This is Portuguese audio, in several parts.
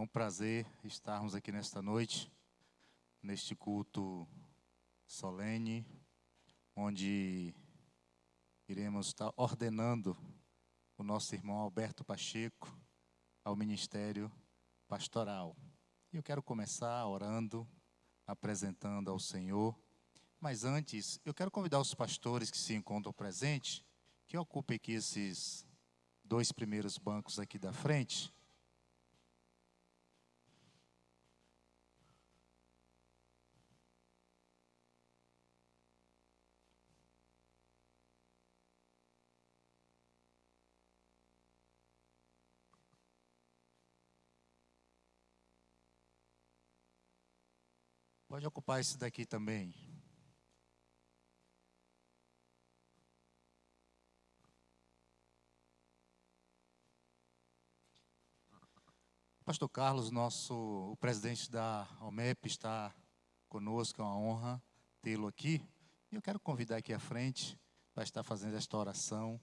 um prazer estarmos aqui nesta noite, neste culto solene, onde iremos estar ordenando o nosso irmão Alberto Pacheco ao ministério pastoral. E eu quero começar orando, apresentando ao Senhor. Mas antes, eu quero convidar os pastores que se encontram presentes, que ocupem aqui esses 2 primeiros bancos aqui da frente. Pode ocupar esse daqui também. Pastor Carlos, o presidente da OMEP, está conosco, é uma honra tê-lo aqui. E eu quero convidar aqui à frente para estar fazendo esta oração,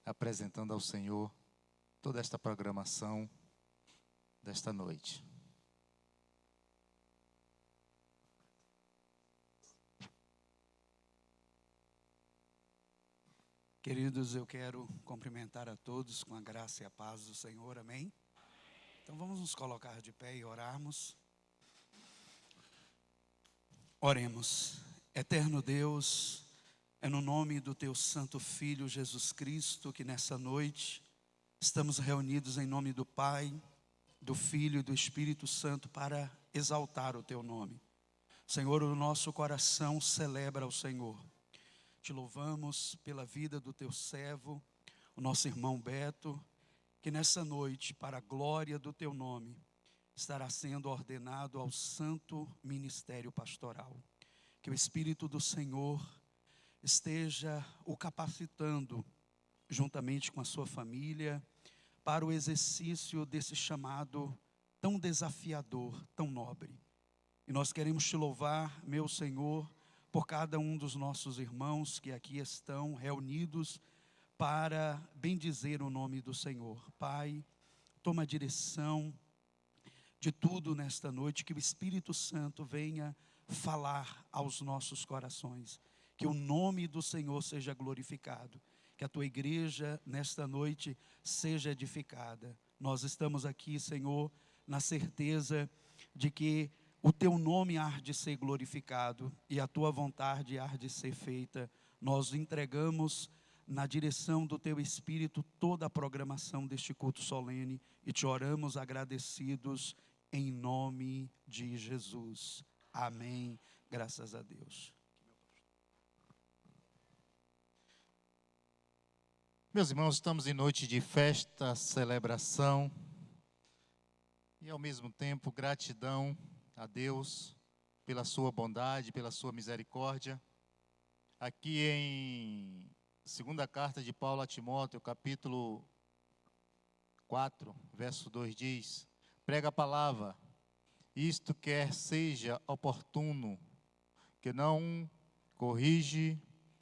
apresentando ao Senhor toda esta programação desta noite. Queridos, eu quero cumprimentar a todos com a graça e a paz do Senhor, amém? Então vamos nos colocar de pé e orarmos. Oremos. Eterno Deus, é no nome do Teu Santo Filho Jesus Cristo que nessa noite estamos reunidos em nome do Pai, do Filho e do Espírito Santo para exaltar o Teu nome. Senhor, o nosso coração celebra o Senhor. Te louvamos pela vida do Teu servo, o nosso irmão Beto, que nessa noite, para a glória do Teu nome, estará sendo ordenado ao santo ministério pastoral. Que o Espírito do Senhor esteja o capacitando, juntamente com a sua família, para o exercício desse chamado tão desafiador, tão nobre. E nós queremos Te louvar, meu Senhor, por cada um dos nossos irmãos que aqui estão reunidos para bendizer o nome do Senhor. Pai, toma a direção de tudo nesta noite, que o Espírito Santo venha falar aos nossos corações, que o nome do Senhor seja glorificado, que a Tua igreja nesta noite seja edificada. Nós estamos aqui, Senhor, na certeza de que o Teu nome há de ser glorificado e a Tua vontade há de ser feita. Nós entregamos na direção do Teu Espírito toda a programação deste culto solene e Te oramos agradecidos em nome de Jesus. Amém. Graças a Deus. Meus irmãos, estamos em noite de festa, celebração e ao mesmo tempo gratidão a Deus pela sua bondade, pela sua misericórdia. Aqui em segunda carta de Paulo a Timóteo, capítulo 4, verso 2 diz: prega a palavra, isto quer seja oportuno, que não corrige,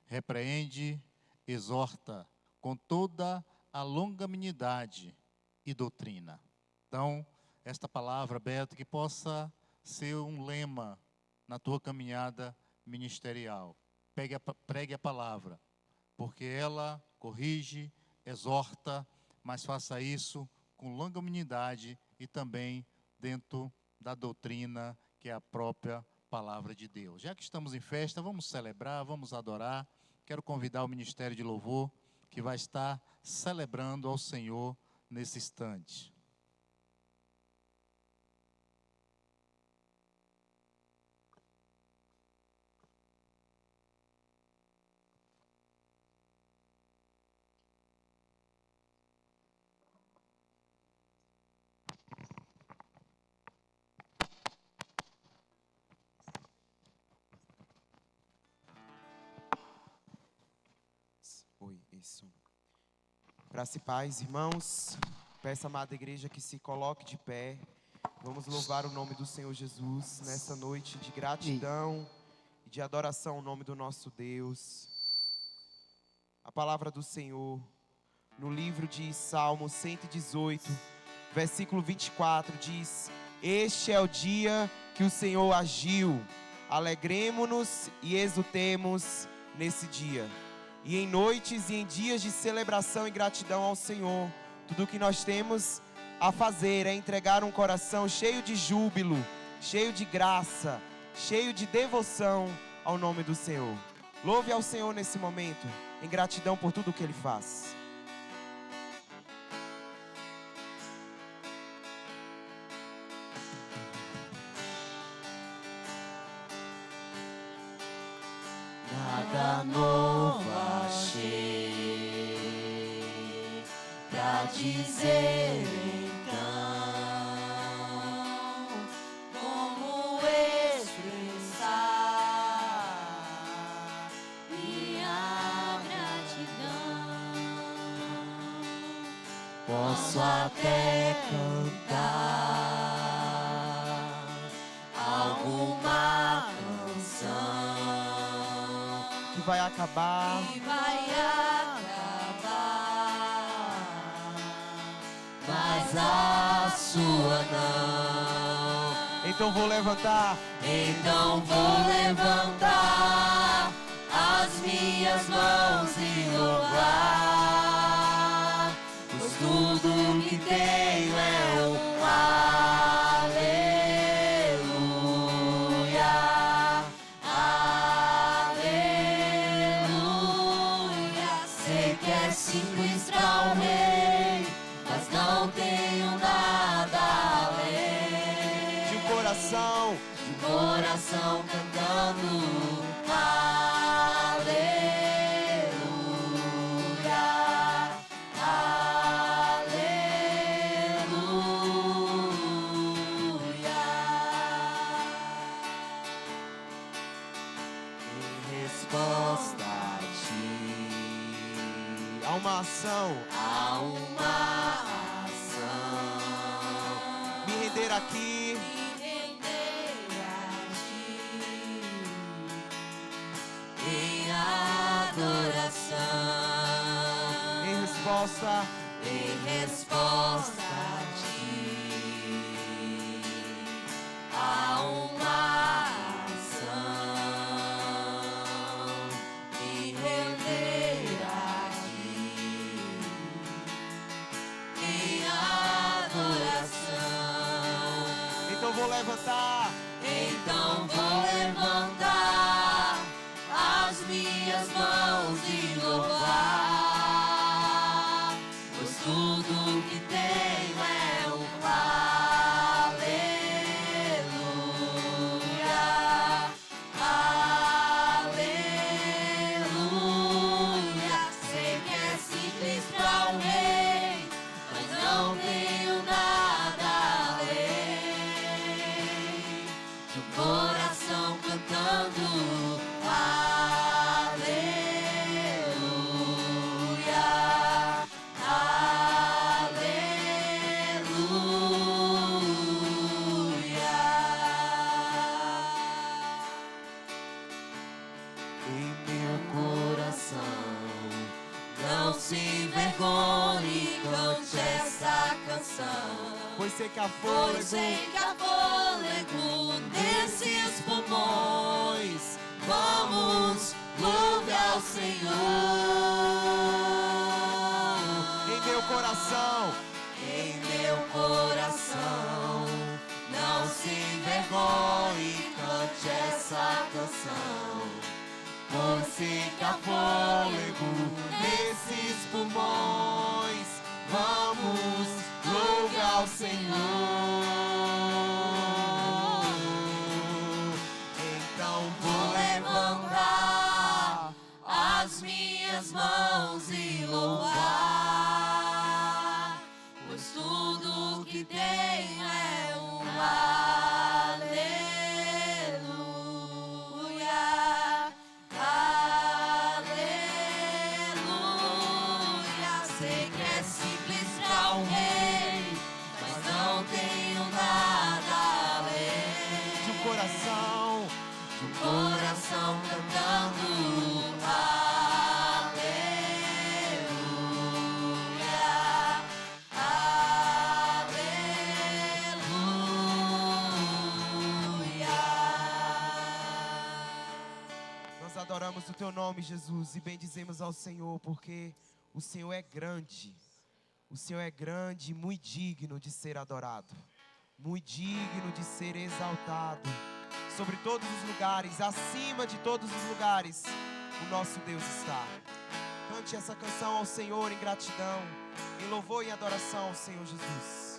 repreende, exorta, com toda a longanimidade e doutrina. Então, esta palavra, Beto, que possa ser um lema na tua caminhada ministerial. Pregue a palavra, porque ela corrige, exorta, mas faça isso com longanimidade e também dentro da doutrina que é a própria palavra de Deus. Já que estamos em festa, vamos celebrar, vamos adorar. Quero convidar o Ministério de Louvor, que vai estar celebrando ao Senhor nesse instante. Oi, isso. Graça e paz, irmãos. Peço à amada igreja que se coloque de pé. Vamos louvar o nome do Senhor Jesus nessa noite de gratidão e de adoração ao nome do nosso Deus. A palavra do Senhor no livro de Salmo 118, versículo 24 diz: Este é o dia que o Senhor agiu. Alegremo-nos e exultemos nesse dia. E em noites e em dias de celebração e gratidão ao Senhor, tudo o que nós temos a fazer é entregar um coração cheio de júbilo, cheio de graça, cheio de devoção ao nome do Senhor. Louve ao Senhor nesse momento, em gratidão por tudo o que Ele faz. Nada novo achei pra dizer então, como expressar minha gratidão. Posso até cantar alguma canção Que vai acabar. que vai acabar, mas a sua não. Então vou levantar. Então vou levantar as minhas mãos e louvar, pois tudo que tenho é um aleluia, aleluia. Sei que é simples para o rei, mas não tenho nada além De um coração. de um coração cantando aleluia, aleluia. Em resposta a ti, Há uma ação. há uma ação. Me render aqui. Me render a ti em adoração, Em resposta. em resposta a ti. Há uma ação, me render a ti em adoração. Então vou levantar. Então vou levantar as minhas mãos e louvar, pois tudo que tenho é um aleluia, aleluia. Sei que é simples para o rei, mas não tenho nada além de um coração cantando aleluia, aleluia. Em meu coração não se envergonhe, cante essa canção. Pois sei que há Pois fôlego. sei que há fôlego nesses pulmões. Vamos, louve ao Senhor. Em meu coração. Em meu coração, não se envergonhe, cante essa canção. Pois sei que há fôlego nesses pulmões. Vamos, louve ao Senhor. Então vou levantar as minhas mãos e louvar, pois tudo que tenho é um aleluia, aleluia. Sei que é simples para o rei, mas não tem Louvamos o teu nome, Jesus, e bendizemos ao Senhor, porque o Senhor é grande. O Senhor é grande e muito digno de ser adorado, muito digno de ser exaltado. Sobre todos os lugares, acima de todos os lugares, o nosso Deus está. Cante essa canção ao Senhor em gratidão, em louvor e adoração ao Senhor Jesus.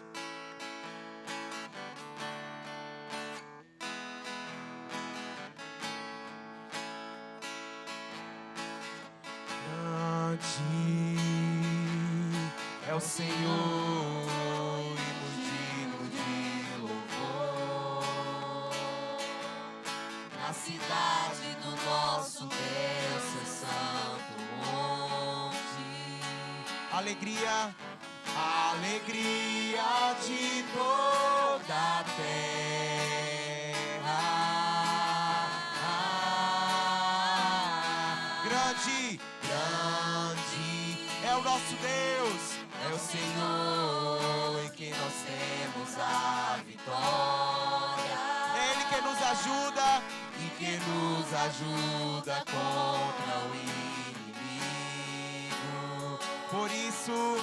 É o Senhor e muito digno de louvor. Na cidade do nosso Deus, seu santo monte. Alegria, alegria de toda a terra. Grande, grande é o nosso Deus. É o Senhor em quem nós temos a vitória. É Ele que nos ajuda e que nos ajuda contra o inimigo. Por isso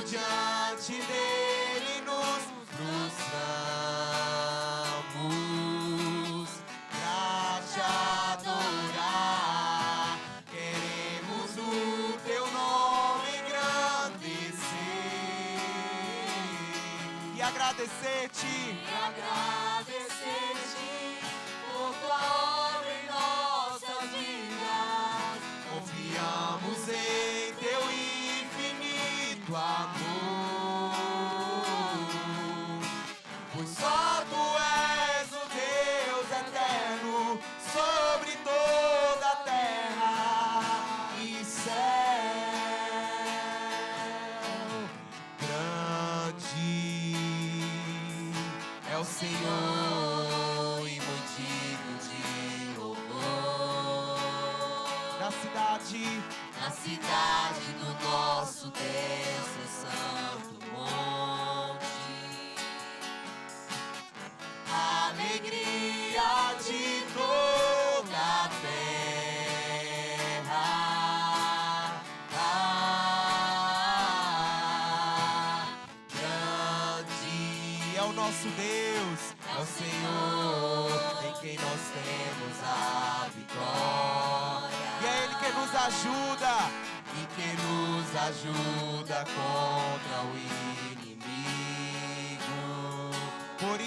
diante dele nos prostramos pra te adorar. Queremos o teu nome engrandecer e agradecer-te. Por tua obra em nossas vidas. Confiamos em teu infinito amor, pois só tu és o Deus eterno sobre toda a terra e céu. Grande é o Senhor e muito digno de louvor. Na cidade do nosso Deus, seu santo monte. Alegria de toda a terra. Grande é o nosso Deus, é o Senhor em quem nós temos a vitória. E é Ele que nos ajuda, e que nos ajuda contra o inimigo. Por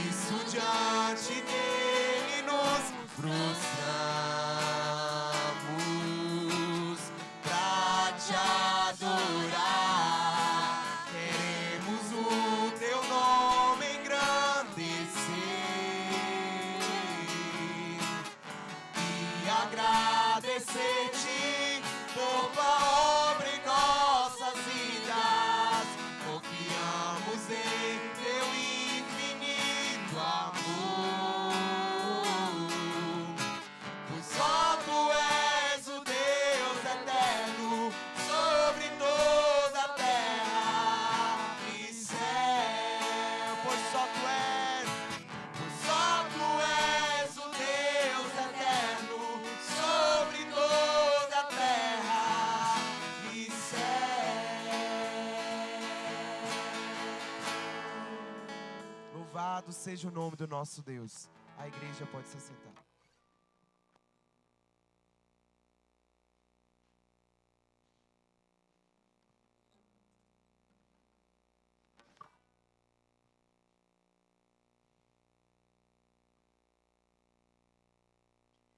isso diante dele nos prostramos pra te adorar. Queremos o teu nome engrandecer e agradecer-te por tua obra em nossas vidas. Confiamos em teu infinito amor, pois só tu és o Deus eterno sobre toda a terra e céu. Pois só tu és o Deus eterno sobre toda a terra e céu. Louvado seja o nome do nosso Deus. A igreja pode se sentar.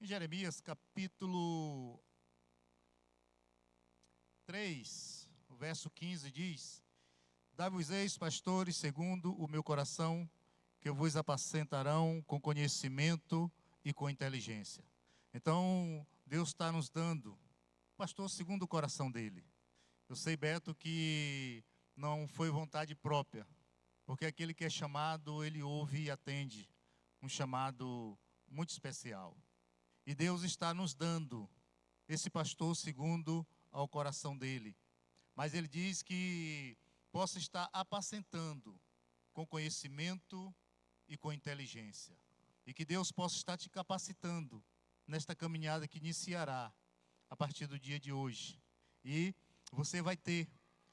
Em Jeremias capítulo 3, o verso 15 diz: Dai-vos-eis, pastores, segundo o meu coração, que vos apacentarão com conhecimento e com inteligência. Então, Deus está nos dando pastor segundo o coração dele. Eu sei, Beto, que não foi vontade própria, porque aquele que é chamado, ele ouve e atende. Um chamado muito especial. E Deus está nos dando esse pastor segundo ao coração dele. Mas ele diz que possa estar apacentando com conhecimento e com inteligência. e que Deus possa estar te capacitando nesta caminhada que iniciará a partir do dia de hoje. E você vai ter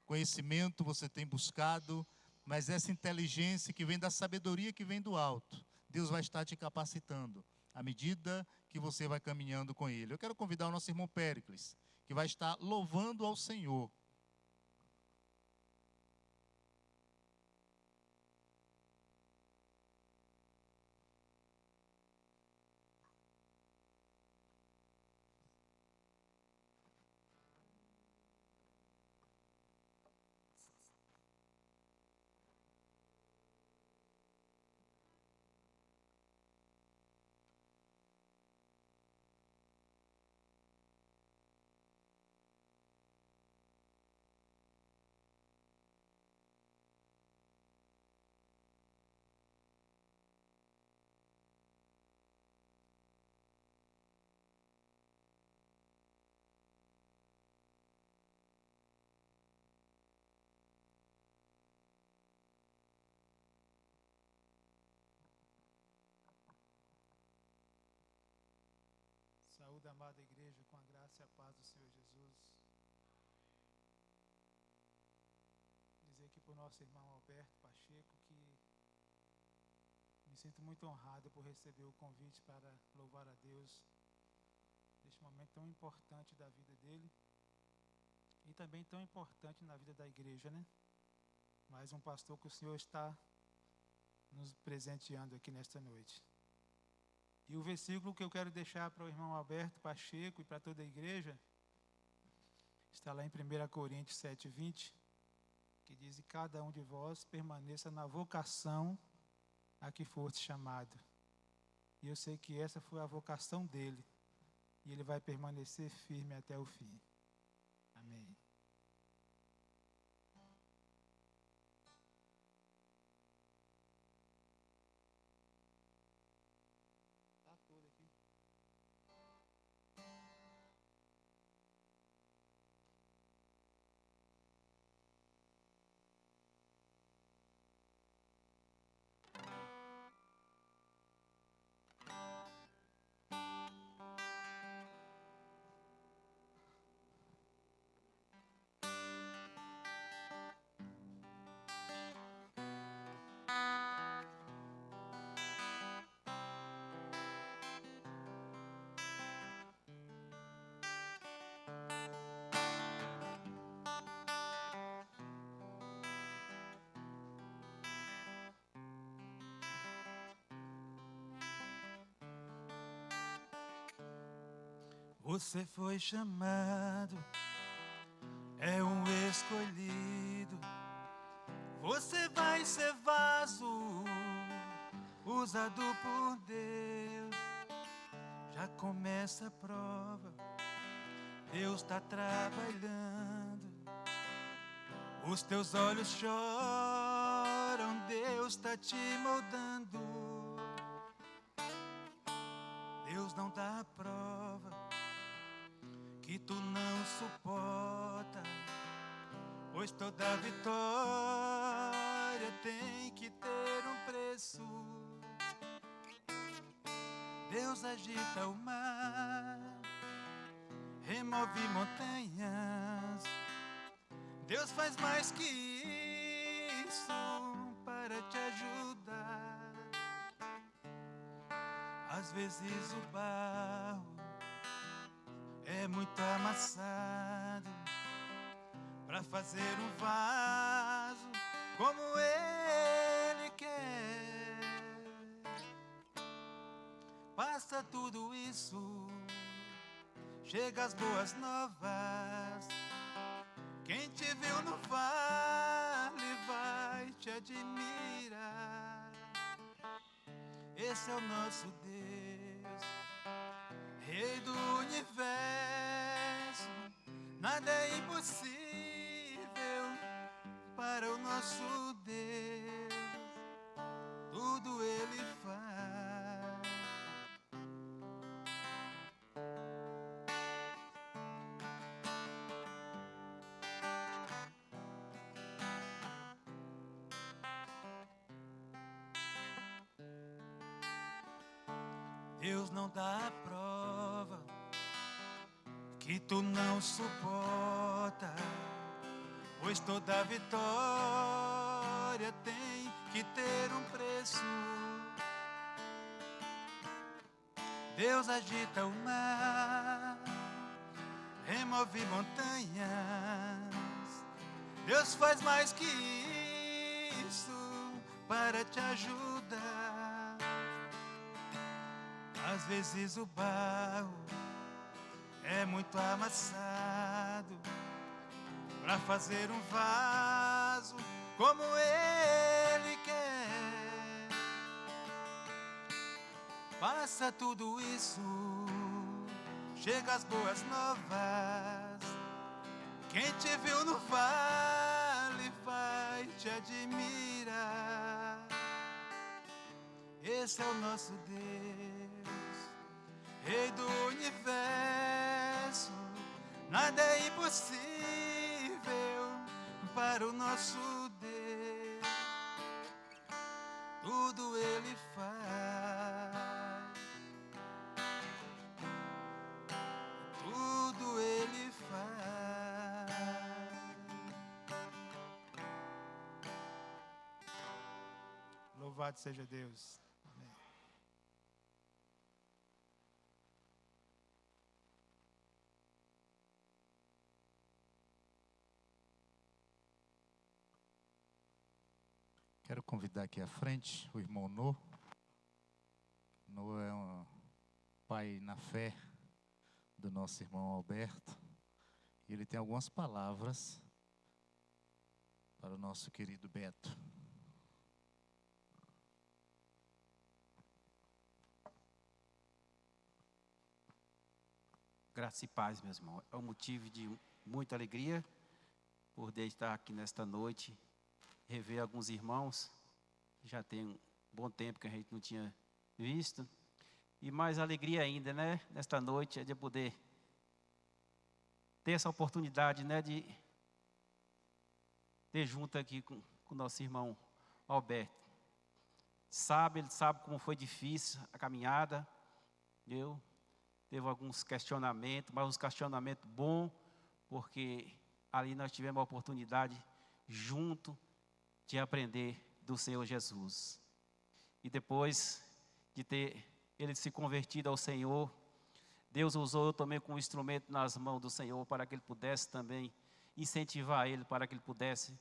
conhecimento, você tem buscado, mas essa inteligência que vem da sabedoria que vem do alto, Deus vai estar te capacitando à medida que você vai caminhando com Ele. Eu quero convidar o nosso irmão Péricles, que vai estar louvando ao Senhor. Saúde, amada igreja, com a graça e a paz do Senhor Jesus. Dizer aqui para o nosso irmão Alberto Pacheco que me sinto muito honrado por receber o convite para louvar a Deus neste momento tão importante da vida dele e também tão importante na vida da igreja, né? Mais um pastor que o Senhor está nos presenteando aqui nesta noite. E o versículo que eu quero deixar para o irmão Alberto Pacheco e para toda a igreja está lá em 1 Coríntios 7:20, que diz: e cada um de vós permaneça na vocação a que foste chamado. E eu sei que essa foi a vocação dele, e ele vai permanecer firme até o fim. Amém. Tá tudo aqui. Você foi chamado, é um escolhido. Você vai ser vaso, usado por Deus. Já começa a prova, Deus está trabalhando. Os teus olhos choram, Deus está te moldando. Deus não dá a prova que tu não suporta, pois toda vitória tem que ter um preço. Deus agita o mar, remove montanhas. Deus faz mais que isso para te ajudar. Às vezes o barro é muito amassado para fazer um vaso como Ele quer. Passa tudo isso, chega as boas novas. Quem te viu no vale vai te admirar. Esse é o nosso Deus, Rei do universo. Nada é impossível para o nosso Deus, tudo Ele faz. Deus não dá a prova que tu não suporta, pois toda vitória tem que ter um preço. Deus agita o mar, remove montanhas. Deus faz mais que isso para te ajudar. Às vezes o barro é muito amassado para fazer um vaso como Ele quer. Passa tudo isso, chega as boas novas. Quem te viu no vale vai te admirar. Esse é o nosso Deus, Rei do universo. Nada é impossível para o nosso Deus. Tudo Ele faz, tudo Ele faz. Louvado seja Deus. Amém. Quero convidar aqui à frente o irmão Nô. Nô é um pai na fé do nosso irmão Alberto. E ele tem algumas palavras para o nosso querido Beto. Graça e paz, meus irmãos. É um motivo de muita alegria poder estar aqui nesta noite, rever alguns irmãos que já tem um bom tempo que a gente não tinha visto. E mais alegria ainda, né? Nesta noite é de poder ter essa oportunidade, né? De ter junto aqui com o nosso irmão Alberto. Ele sabe como foi difícil a caminhada. Teve alguns questionamentos, mas uns questionamentos bons, porque ali nós tivemos a oportunidade junto de aprender do Senhor Jesus. E depois de ter ele se convertido ao Senhor, Deus usou eu também como instrumento nas mãos do Senhor para que ele pudesse também incentivar ele, para que ele pudesse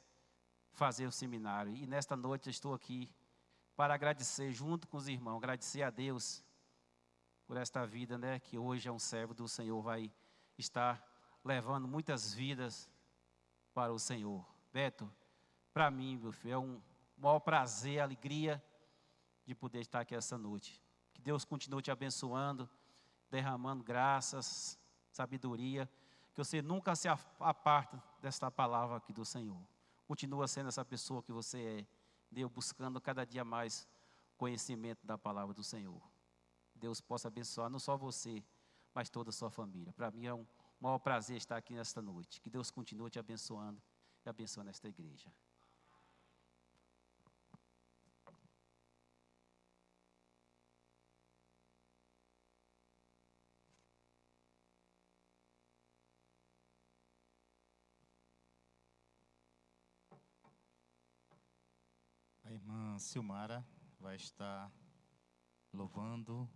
fazer o seminário. E nesta noite eu estou aqui para agradecer junto com os irmãos, agradecer a Deus por esta vida, né, que hoje é um servo do Senhor, vai estar levando muitas vidas para o Senhor. Beto, para mim, meu filho, é um maior prazer, alegria de poder estar aqui essa noite. Que Deus continue te abençoando, derramando graças, sabedoria, que você nunca se aparta desta palavra aqui do Senhor. Continua sendo essa pessoa que você é, Deus, buscando cada dia mais conhecimento da palavra do Senhor. Deus possa abençoar não só você, mas toda a sua família. Para mim é um maior prazer estar aqui nesta noite. Que Deus continue te abençoando e abençoando esta igreja. A irmã Silmara vai estar louvando.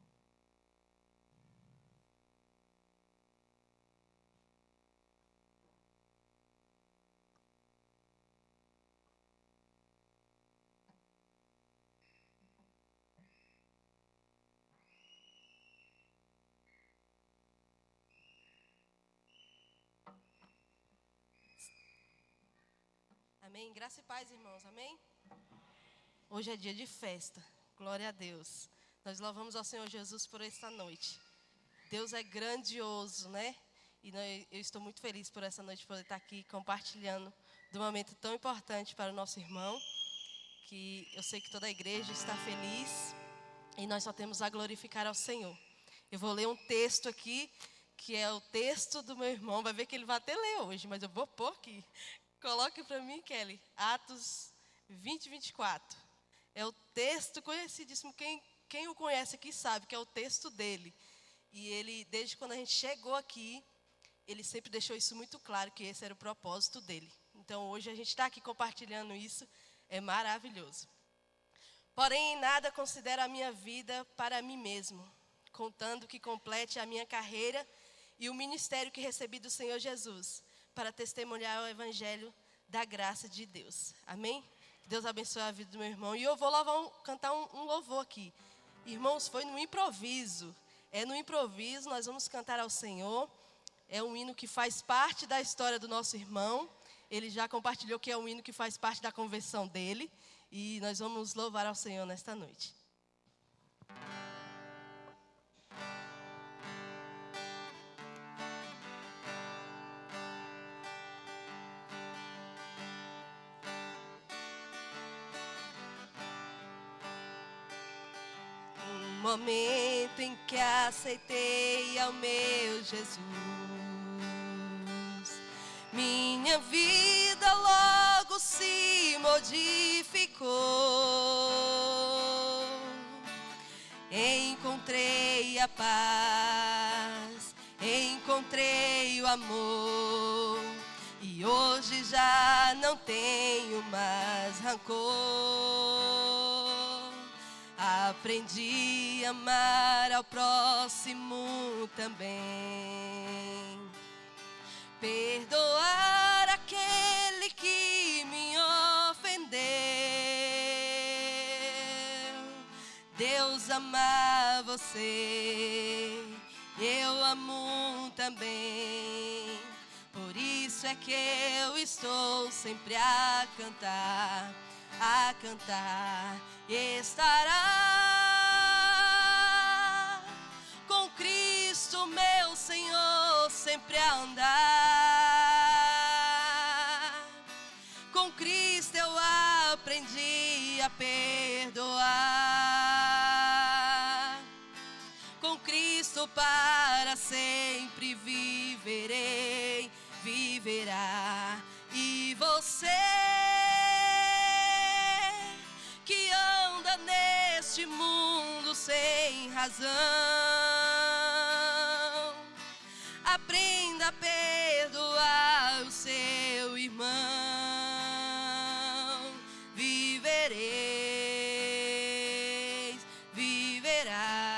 Amém? Graça e paz, irmãos. Amém? Hoje é dia de festa. Glória a Deus. Nós louvamos ao Senhor Jesus por esta noite. Deus é grandioso, né? E eu estou muito feliz por essa noite poder estar aqui compartilhando de um momento tão importante para o nosso irmão, que eu sei que toda a igreja está feliz e nós só temos a glorificar ao Senhor. Eu vou ler um texto aqui, que é o texto do meu irmão. Vai ver que ele vai até ler hoje, mas eu vou pôr aqui. Coloque para mim, Kelly, Atos 20, 24. É o texto conhecidíssimo. Quem quem o conhece aqui sabe que é o texto dele. E ele, desde quando a gente chegou aqui, ele sempre deixou isso muito claro, que esse era o propósito dele. Então, hoje a gente está aqui compartilhando isso, é maravilhoso. Porém, em nada considero a minha vida para mim mesmo, contando que complete a minha carreira e o ministério que recebi do Senhor Jesus, para testemunhar o evangelho da graça de Deus. Amém? Que Deus abençoe a vida do meu irmão. E eu vou cantar um louvor aqui. Irmãos, foi no improviso. É no improviso, nós vamos cantar ao Senhor. É um hino que faz parte da história do nosso irmão. Ele já compartilhou que é um hino que faz parte da conversão dele. E nós vamos louvar ao Senhor nesta noite. Um momento em que aceitei ao meu Jesus, minha vida logo se modificou. Encontrei a paz, encontrei o amor, e hoje já não tenho mais rancor. Aprendi a amar ao próximo também, perdoar aquele que me ofendeu. Deus ama você, eu amo também. Por isso é que eu estou sempre a cantar, estará com Cristo meu Senhor sempre a andar. Com Cristo eu aprendi a perdoar. Com Cristo para sempre viverei, viverá. E você que anda neste mundo sem razão, aprenda a perdoar o seu irmão. Vivereis, viverá.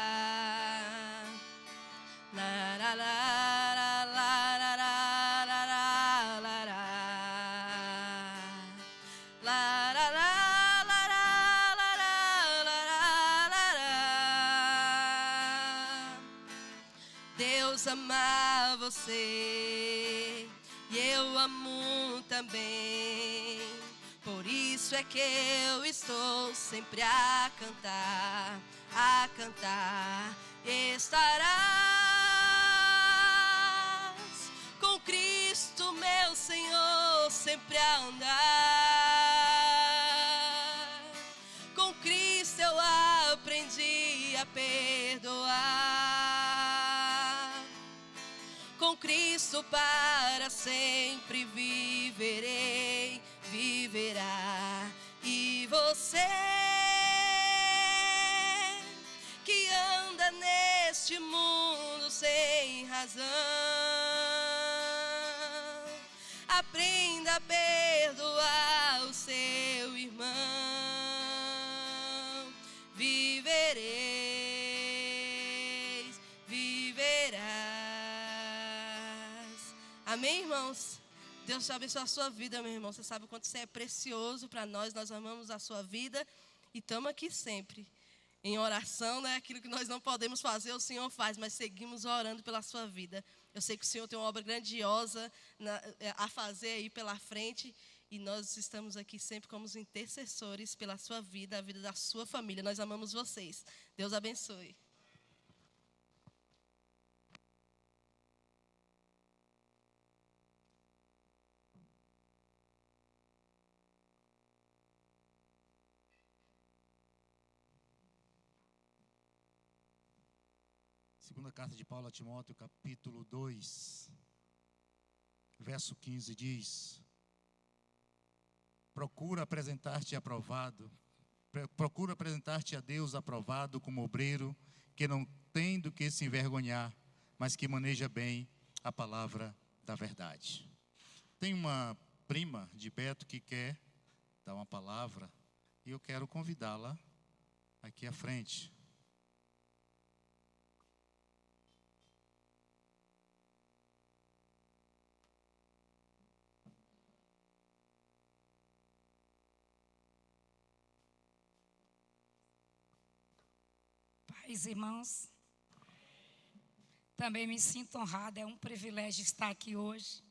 La, la, la, la, la, la, la, la, la, la. La, la, la, la, la, la, la, la, la. Deus ama você e eu amo também. Por isso é que eu estou sempre a cantar, estarás com Cristo meu Senhor sempre a andar. Com Cristo eu aprendi a perdoar. Com Cristo para sempre viverei, viverá. E você que anda neste mundo sem razão, aprenda a perdoar o seu irmão. Vivereis, viverás. Amém, irmãos? Deus te abençoe a sua vida, meu irmão. Você sabe o quanto você é precioso para nós. Nós amamos a sua vida e estamos aqui sempre. Em oração, né? Aquilo que nós não podemos fazer, o Senhor faz, mas seguimos orando pela sua vida. Eu sei que o Senhor tem uma obra grandiosa a fazer aí pela frente. E nós estamos aqui sempre como os intercessores pela sua vida, a vida da sua família. Nós amamos vocês. Deus abençoe. Segunda carta de Paulo a Timóteo, capítulo 2, verso 15 diz: procura apresentar-te aprovado procura apresentar-te a Deus aprovado como obreiro, que não tem do que se envergonhar, mas que maneja bem a palavra da verdade. Tem uma prima de Beto que quer dar uma palavra e eu quero convidá-la aqui à frente. Pais, irmãos, também me sinto honrada, é um privilégio estar aqui hoje.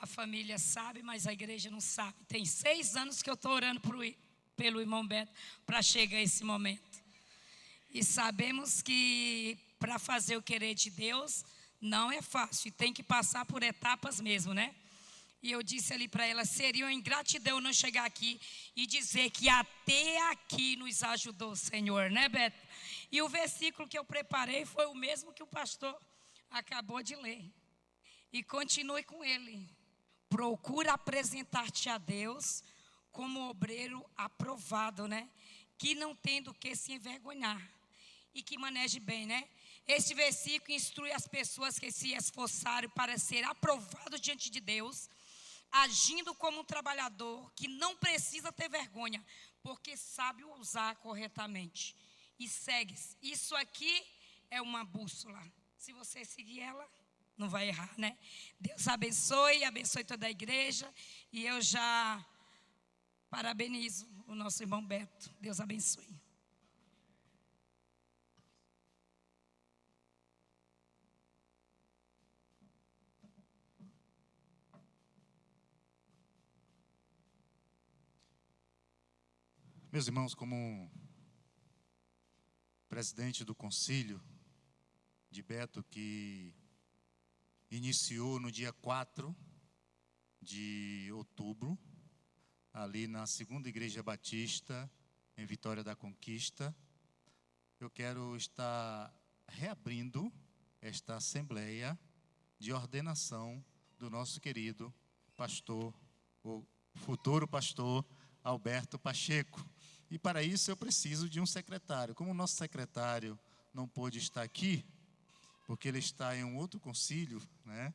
A família sabe, mas a igreja não sabe. Tem 6 anos que eu estou orando pelo irmão Beto para chegar esse momento. E sabemos que para fazer o querer de Deus não é fácil, tem que passar por etapas mesmo, né? E eu disse ali para ela, seria uma ingratidão não chegar aqui e dizer que até aqui nos ajudou o Senhor, né, Beto? E o versículo que eu preparei foi o mesmo que o pastor acabou de ler. E continue com ele. Procura apresentar-te a Deus como obreiro aprovado, né? Que não tem do que se envergonhar. E que maneje bem, né? Este versículo instrui as pessoas que se esforçaram para ser aprovados diante de Deus, agindo como um trabalhador que não precisa ter vergonha, porque sabe usar corretamente. E segue. Isso aqui é uma bússola. Se você seguir ela, não vai errar, né? Deus abençoe toda a igreja. E eu já parabenizo o nosso irmão Beto. Deus abençoe. Meus irmãos, como presidente do concílio de Beto, que iniciou no dia 4 de outubro, ali na 2ª Igreja Batista, em Vitória da Conquista, eu quero estar reabrindo esta assembleia de ordenação do nosso querido pastor, o futuro pastor Alberto Pacheco. E para isso eu preciso de um secretário. Como o nosso secretário não pôde estar aqui, porque ele está em um outro concílio, né?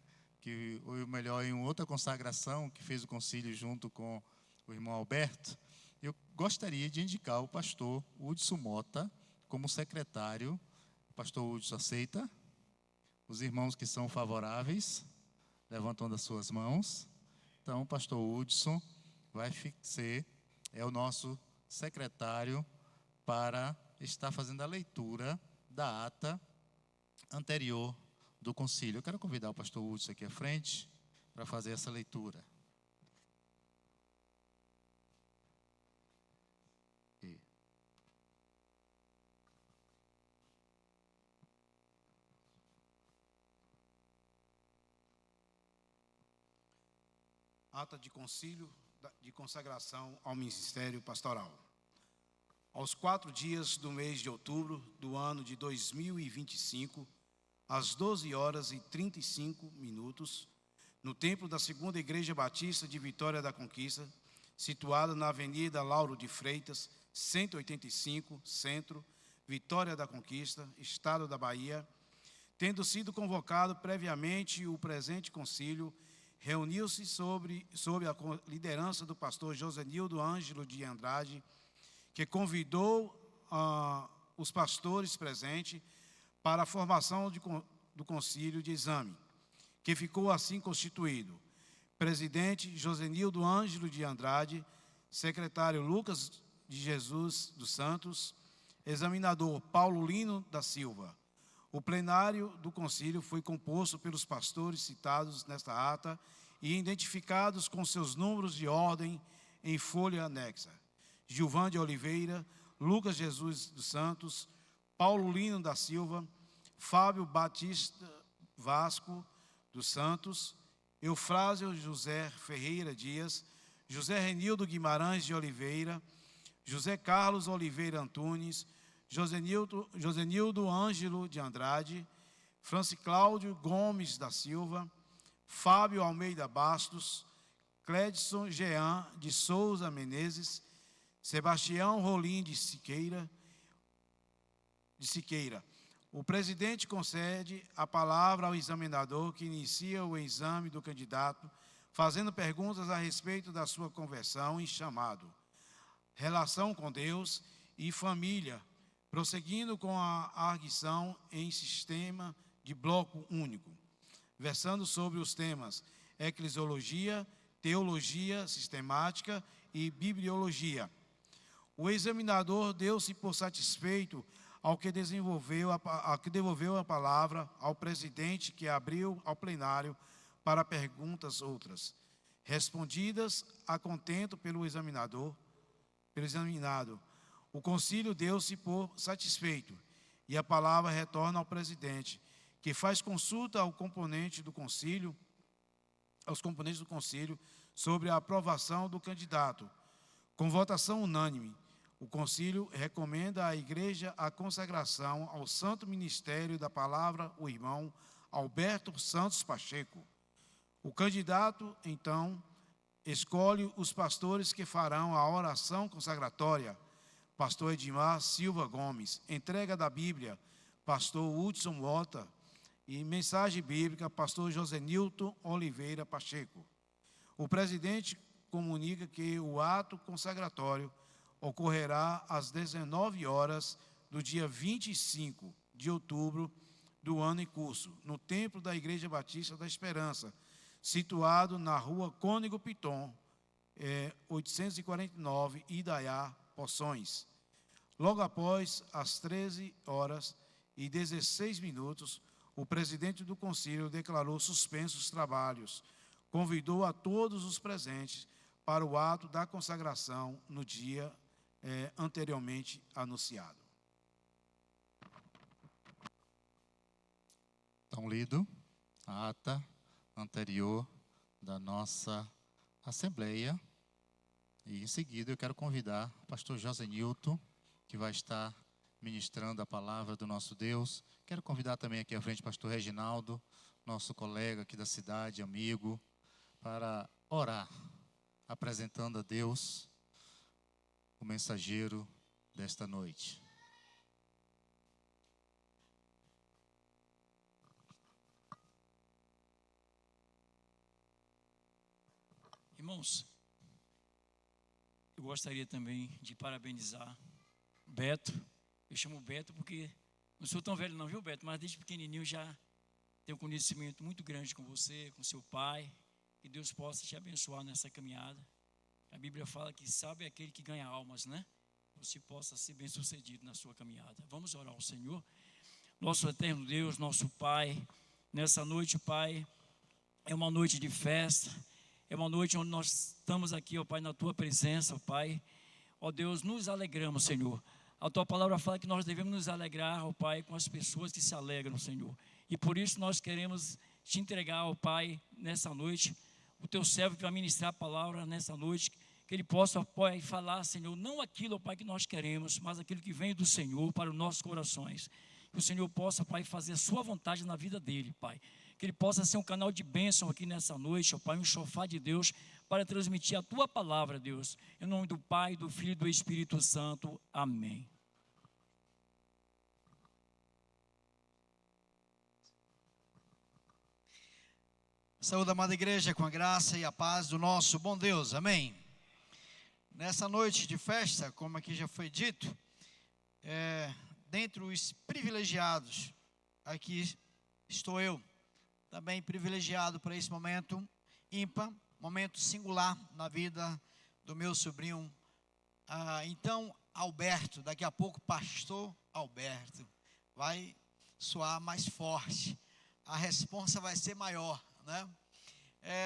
Ou melhor, em uma outra consagração, que fez o concílio junto com o irmão Alberto, eu gostaria de indicar o pastor Hudson Mota como secretário. O pastor Hudson aceita? Os irmãos que são favoráveis, levantam das suas mãos. Então, o pastor Hudson vai ser, é o nosso secretário para estar fazendo a leitura da ata anterior do concílio. Eu quero convidar o pastor Hudson aqui à frente para fazer essa leitura. Ata de concílio de consagração ao ministério pastoral. Aos 4 dias do mês de outubro do ano de 2025, às 12h35, no templo da 2ª Igreja Batista de Vitória da Conquista, situada na Avenida Lauro de Freitas, 185, Centro, Vitória da Conquista, Estado da Bahia, tendo sido convocado previamente o presente concílio, reuniu-se sob a liderança do pastor Josenildo Ângelo de Andrade, que convidou os pastores presentes para a formação do concílio de exame, que ficou assim constituído: presidente Josenildo Ângelo de Andrade, secretário Lucas de Jesus dos Santos, examinador Paulo Lino da Silva. O plenário do concílio foi composto pelos pastores citados nesta ata e identificados com seus números de ordem em folha anexa: Gilvan de Oliveira, Lucas Jesus dos Santos, Paulo Lino da Silva, Fábio Batista Vasco dos Santos, Eufrásio José Ferreira Dias, José Renildo Guimarães de Oliveira, José Carlos Oliveira Antunes, Josenildo Ângelo de Andrade, Franci Cláudio Gomes da Silva, Fábio Almeida Bastos, Clédson Jean de Souza Menezes, Sebastião Rolim de Siqueira. O presidente concede a palavra ao examinador que inicia o exame do candidato, fazendo perguntas a respeito da sua conversão e chamado, relação com Deus e família, prosseguindo com a arguição em sistema de bloco único, versando sobre os temas eclesiologia, teologia sistemática e bibliologia. O examinador deu-se por satisfeito ao que devolveu a palavra ao presidente, que abriu ao plenário para perguntas outras, respondidas a contento pelo examinado. O concílio deu-se por satisfeito e a palavra retorna ao presidente, que faz consulta aos componentes do concílio sobre a aprovação do candidato. Com votação unânime, o concílio recomenda à igreja a consagração ao santo ministério da palavra, o irmão Alberto Santos Pacheco. O candidato, então, escolhe os pastores que farão a oração consagratória. Pastor Edmar Silva Gomes. Entrega da Bíblia, pastor Hudson Mota. E mensagem bíblica, pastor Josenilton Oliveira Pacheco. O presidente comunica que o ato consagratório ocorrerá às 19 horas do dia 25 de outubro do ano em curso, no templo da Igreja Batista da Esperança, situado na rua Cônego Piton, 849, Idaiá, Poções. Logo após, às 13 horas e 16 minutos, o presidente do concílio declarou suspensos os trabalhos, convidou a todos os presentes para o ato da consagração no dia anteriormente anunciado. Então, lido a ata anterior da nossa assembleia. E, em seguida, eu quero convidar o pastor Josenilton, que vai estar ministrando a palavra do nosso Deus. Quero convidar também aqui à frente o pastor Reginaldo, nosso colega aqui da cidade, amigo, para orar, apresentando a Deus o mensageiro desta noite. Irmãos, eu gostaria também de parabenizar o Beto. Eu chamo Beto porque não sou tão velho não, viu, Beto? Mas desde pequenininho já tenho um conhecimento muito grande com você, com seu pai. Que Deus possa te abençoar nessa caminhada. A Bíblia fala que sabe aquele que ganha almas, né? Você possa ser bem sucedido na sua caminhada. Vamos orar ao Senhor. Nosso eterno Deus, nosso Pai, nessa noite, Pai, é uma noite de festa. É uma noite onde nós estamos aqui, ó Pai, na Tua presença, ó Pai. Ó Deus, nos alegramos, Senhor. A Tua palavra fala que nós devemos nos alegrar, ó Pai, com as pessoas que se alegram, Senhor. E por isso nós queremos te entregar, ó Pai, nessa noite, o Teu servo que vai ministrar a palavra nessa noite, que ele possa, ó Pai, falar, Senhor, não aquilo, ó Pai, que nós queremos, mas aquilo que vem do Senhor para os nossos corações. Que o Senhor possa, Pai, fazer a sua vontade na vida dele, Pai. Que ele possa ser um canal de bênção aqui nessa noite, ó Pai, um chofar de Deus, para transmitir a Tua palavra, Deus. Em nome do Pai, do Filho e do Espírito Santo. Amém. Saúde, amada igreja, com a graça e a paz do nosso bom Deus. Amém. Nessa noite de festa, como aqui já foi dito, dentre os privilegiados, aqui estou eu, também privilegiado para esse momento ímpar, momento singular na vida do meu sobrinho, então, Alberto, daqui a pouco, pastor Alberto, vai soar mais forte, a responsa vai ser maior, né?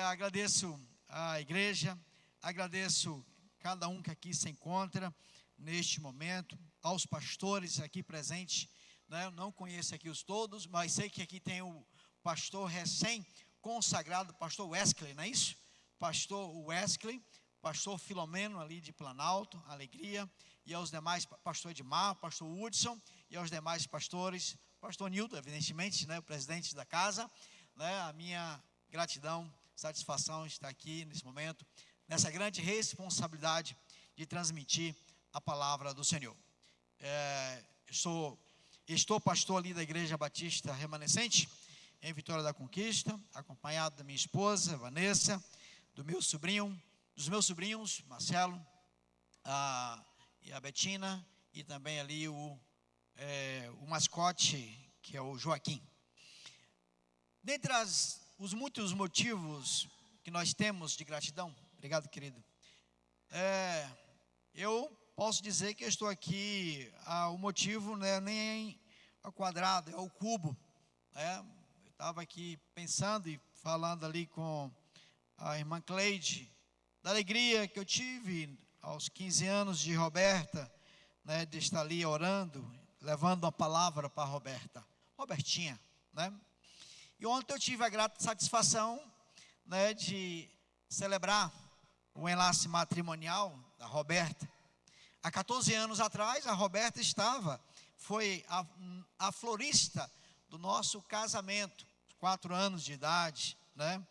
Agradeço a igreja, agradeço cada um que aqui se encontra neste momento, aos pastores aqui presentes, né? Eu não conheço aqui os todos, mas sei que aqui tem o pastor recém-consagrado, pastor Wesley, não é isso? Pastor Wesley, pastor Filomeno ali de Planalto, alegria, e aos demais, pastor Edmar, pastor Hudson, e aos demais pastores, pastor Nilton, evidentemente, né, o presidente da casa, né, a minha gratidão, satisfação estar aqui nesse momento, nessa grande responsabilidade de transmitir a palavra do Senhor. Estou pastor ali da Igreja Batista Remanescente, em Vitória da Conquista, acompanhado da minha esposa, Vanessa, dos meus sobrinhos, Marcelo e a Betina, e também ali o mascote, que é o Joaquim. Dentre os muitos motivos que nós temos de gratidão, obrigado, querido, eu posso dizer que eu estou aqui, o motivo não é nem ao quadrado, é ao cubo. Eu estava aqui pensando e falando ali com a irmã Cleide, da alegria que eu tive aos 15 anos de Roberta, né, de estar ali orando, levando uma palavra para Robertinha, né? E ontem eu tive a grata satisfação, né, de celebrar o enlace matrimonial da Roberta. Há 14 anos atrás, a Roberta foi a florista do nosso casamento, 4 anos de idade, né?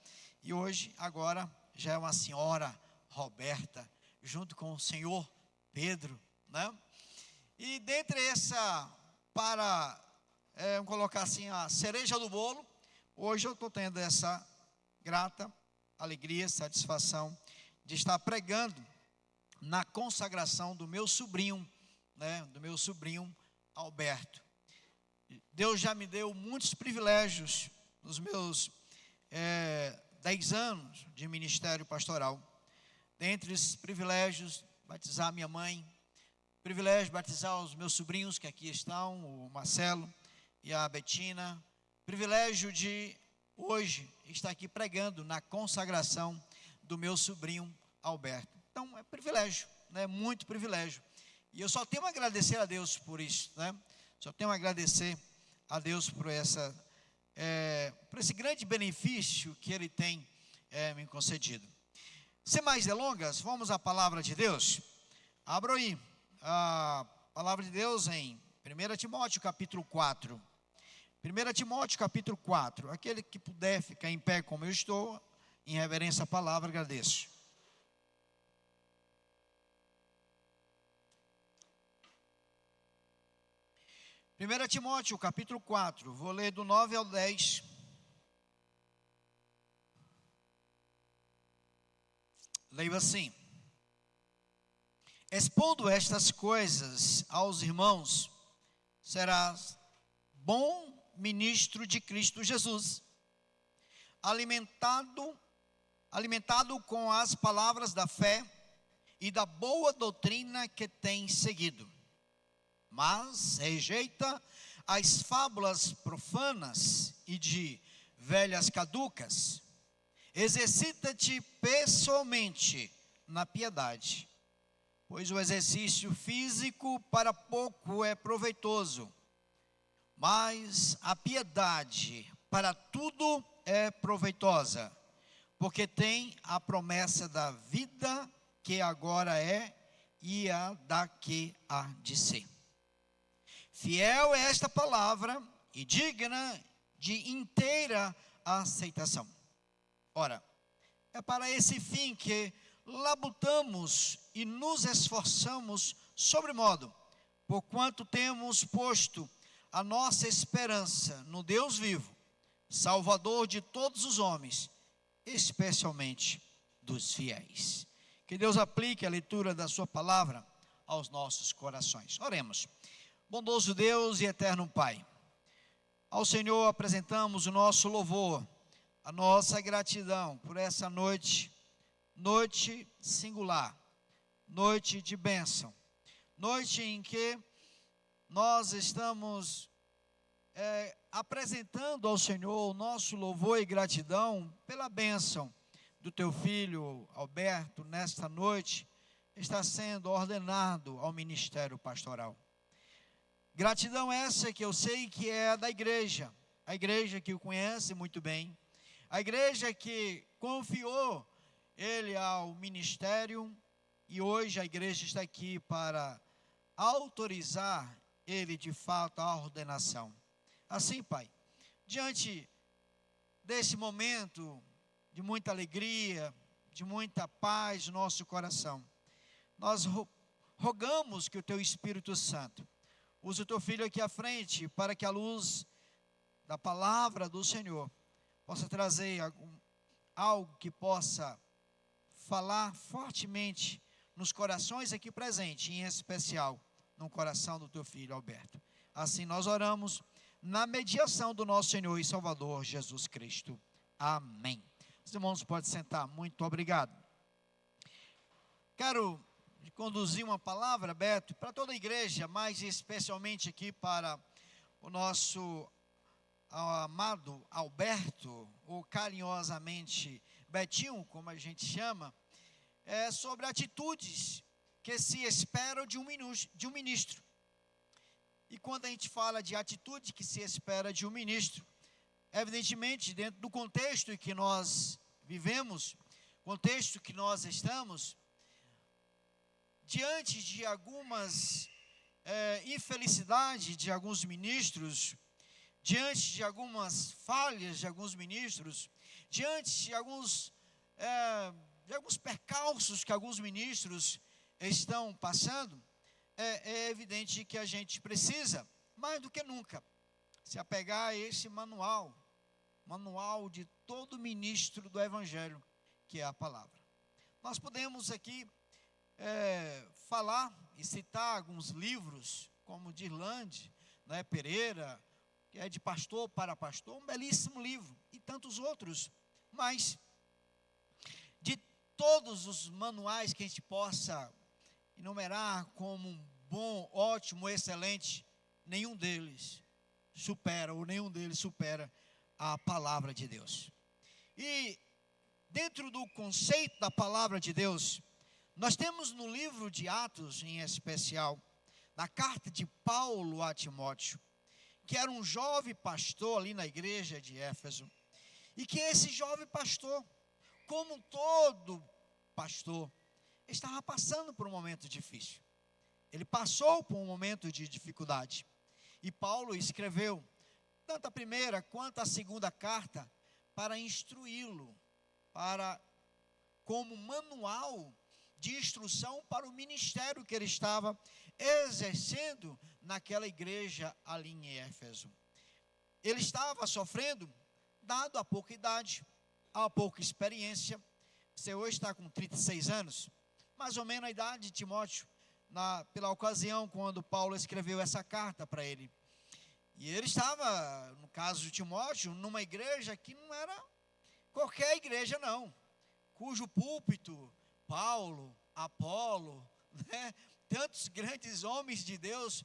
E hoje, agora, já é uma senhora Roberta, junto com o senhor Pedro, né? E dentre vamos colocar assim, a cereja do bolo, hoje eu estou tendo essa grata alegria, satisfação de estar pregando na consagração do meu sobrinho, né? Do meu sobrinho Alberto. Deus já me deu muitos privilégios nos meus 10 anos de ministério pastoral. Dentre esses privilégios, batizar minha mãe, privilégio de batizar os meus sobrinhos que aqui estão, o Marcelo e a Betina, privilégio de hoje estar aqui pregando na consagração do meu sobrinho Alberto. Então é privilégio, né? Muito privilégio. E eu só tenho a agradecer a Deus por isso, né? Só tenho a agradecer a Deus por esse grande benefício que Ele tem me concedido. Sem mais delongas, vamos à palavra de Deus. Abra aí a palavra de Deus em 1 Timóteo capítulo 4. 1 Timóteo capítulo 4. Aquele que puder ficar em pé como eu estou, em reverência à palavra, agradeço. 1 Timóteo capítulo 4, vou ler do 9 ao 10. Leio assim: expondo estas coisas aos irmãos, serás bom ministro de Cristo Jesus, alimentado com as palavras da fé e da boa doutrina que tens seguido. Mas rejeita as fábulas profanas e de velhas caducas. Exercita-te pessoalmente na piedade, pois o exercício físico para pouco é proveitoso, mas a piedade para tudo é proveitosa, porque tem a promessa da vida que agora é e a da que há de ser. Fiel é esta palavra e digna de inteira aceitação. Ora, é para esse fim que labutamos e nos esforçamos sobremodo, porquanto temos posto a nossa esperança no Deus vivo, Salvador de todos os homens, especialmente dos fiéis. Que Deus aplique a leitura da sua palavra aos nossos corações. Oremos. Bondoso Deus e eterno Pai, ao Senhor apresentamos o nosso louvor, a nossa gratidão por essa noite singular, noite de bênção, noite em que nós estamos apresentando ao Senhor o nosso louvor e gratidão pela bênção do teu filho Alberto. Nesta noite está sendo ordenado ao ministério pastoral. Gratidão essa que eu sei que é da igreja, a igreja que o conhece muito bem, a igreja que confiou ele ao ministério, e hoje a igreja está aqui para autorizar ele de fato à ordenação. Assim, Pai, diante desse momento de muita alegria, de muita paz no nosso coração, nós rogamos que o teu Espírito Santo use o teu filho aqui à frente, para que a luz da palavra do Senhor possa trazer algo que possa falar fortemente nos corações aqui presentes, em especial no coração do teu filho Alberto. Assim nós oramos na mediação do nosso Senhor e Salvador Jesus Cristo. Amém. Os irmãos podem sentar. Muito obrigado. Quero conduzir uma palavra, Beto, para toda a igreja, mas especialmente aqui para o nosso amado Alberto, ou carinhosamente Betinho, como a gente chama, sobre atitudes que se esperam de um ministro. E quando a gente fala de atitude que se espera de um ministro, evidentemente, dentro do contexto em que nós vivemos, contexto que nós estamos, diante de algumas infelicidades de alguns ministros, diante de algumas falhas de alguns ministros, diante de alguns percalços que alguns ministros estão passando, é evidente que a gente precisa, mais do que nunca, se apegar a esse manual de todo ministro do Evangelho, que é a palavra. Nós podemos aqui falar e citar alguns livros, como de Irlande, Pereira, que é de pastor para pastor, um belíssimo livro, e tantos outros, mas de todos os manuais que a gente possa enumerar como um bom, ótimo, excelente, nenhum deles supera a palavra de Deus. E dentro do conceito da palavra de Deus, nós temos no livro de Atos, em especial, na carta de Paulo a Timóteo, que era um jovem pastor ali na igreja de Éfeso, e que esse jovem pastor, como todo pastor, estava passando por um momento difícil. Ele passou por um momento de dificuldade. E Paulo escreveu tanto a primeira quanto a segunda carta para instruí-lo, como manual de instrução para o ministério que ele estava exercendo naquela igreja ali em Éfeso. Ele estava sofrendo, dado a pouca idade, a pouca experiência. Você hoje está com 36 anos, mais ou menos a idade de Timóteo, pela ocasião quando Paulo escreveu essa carta para ele. E ele estava, no caso de Timóteo, numa igreja que não era qualquer igreja não, cujo púlpito, Paulo, Apolo, tantos grandes homens de Deus,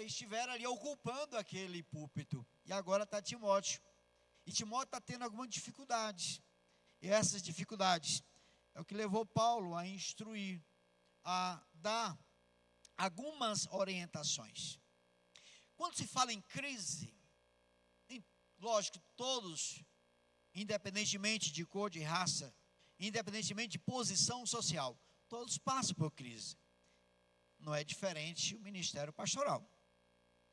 estiveram ali ocupando aquele púlpito. E agora está Timóteo. E Timóteo está tendo alguma dificuldade. E essas dificuldades é o que levou Paulo a instruir, a dar algumas orientações. Quando se fala em crise, lógico, todos, independentemente de cor, de raça, independentemente de posição social, todos passam por crise. Não é diferente o ministério pastoral.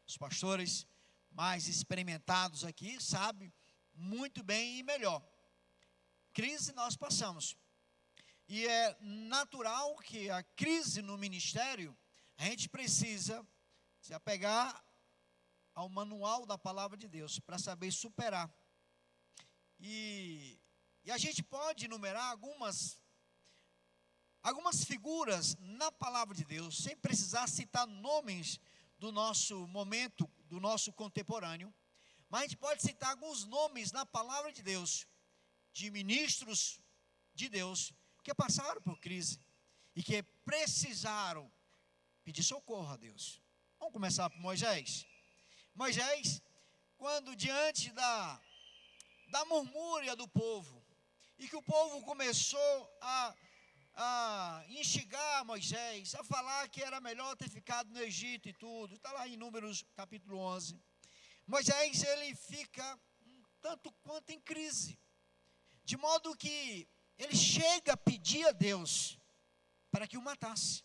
Os pastores mais experimentados aqui sabem muito bem e melhor. Crise nós passamos. E é natural que a crise no ministério, a gente precisa se apegar ao manual da palavra de Deus para saber superar. E a gente pode enumerar algumas figuras na palavra de Deus, sem precisar citar nomes do nosso momento, do nosso contemporâneo, mas a gente pode citar alguns nomes na palavra de Deus, de ministros de Deus, que passaram por crise e que precisaram pedir socorro a Deus. Vamos começar por Moisés. Moisés, quando diante da murmúria do povo, e que o povo começou a instigar Moisés, a falar que era melhor ter ficado no Egito e tudo, está lá em Números capítulo 11, Moisés, ele fica tanto quanto em crise, de modo que ele chega a pedir a Deus para que o matasse.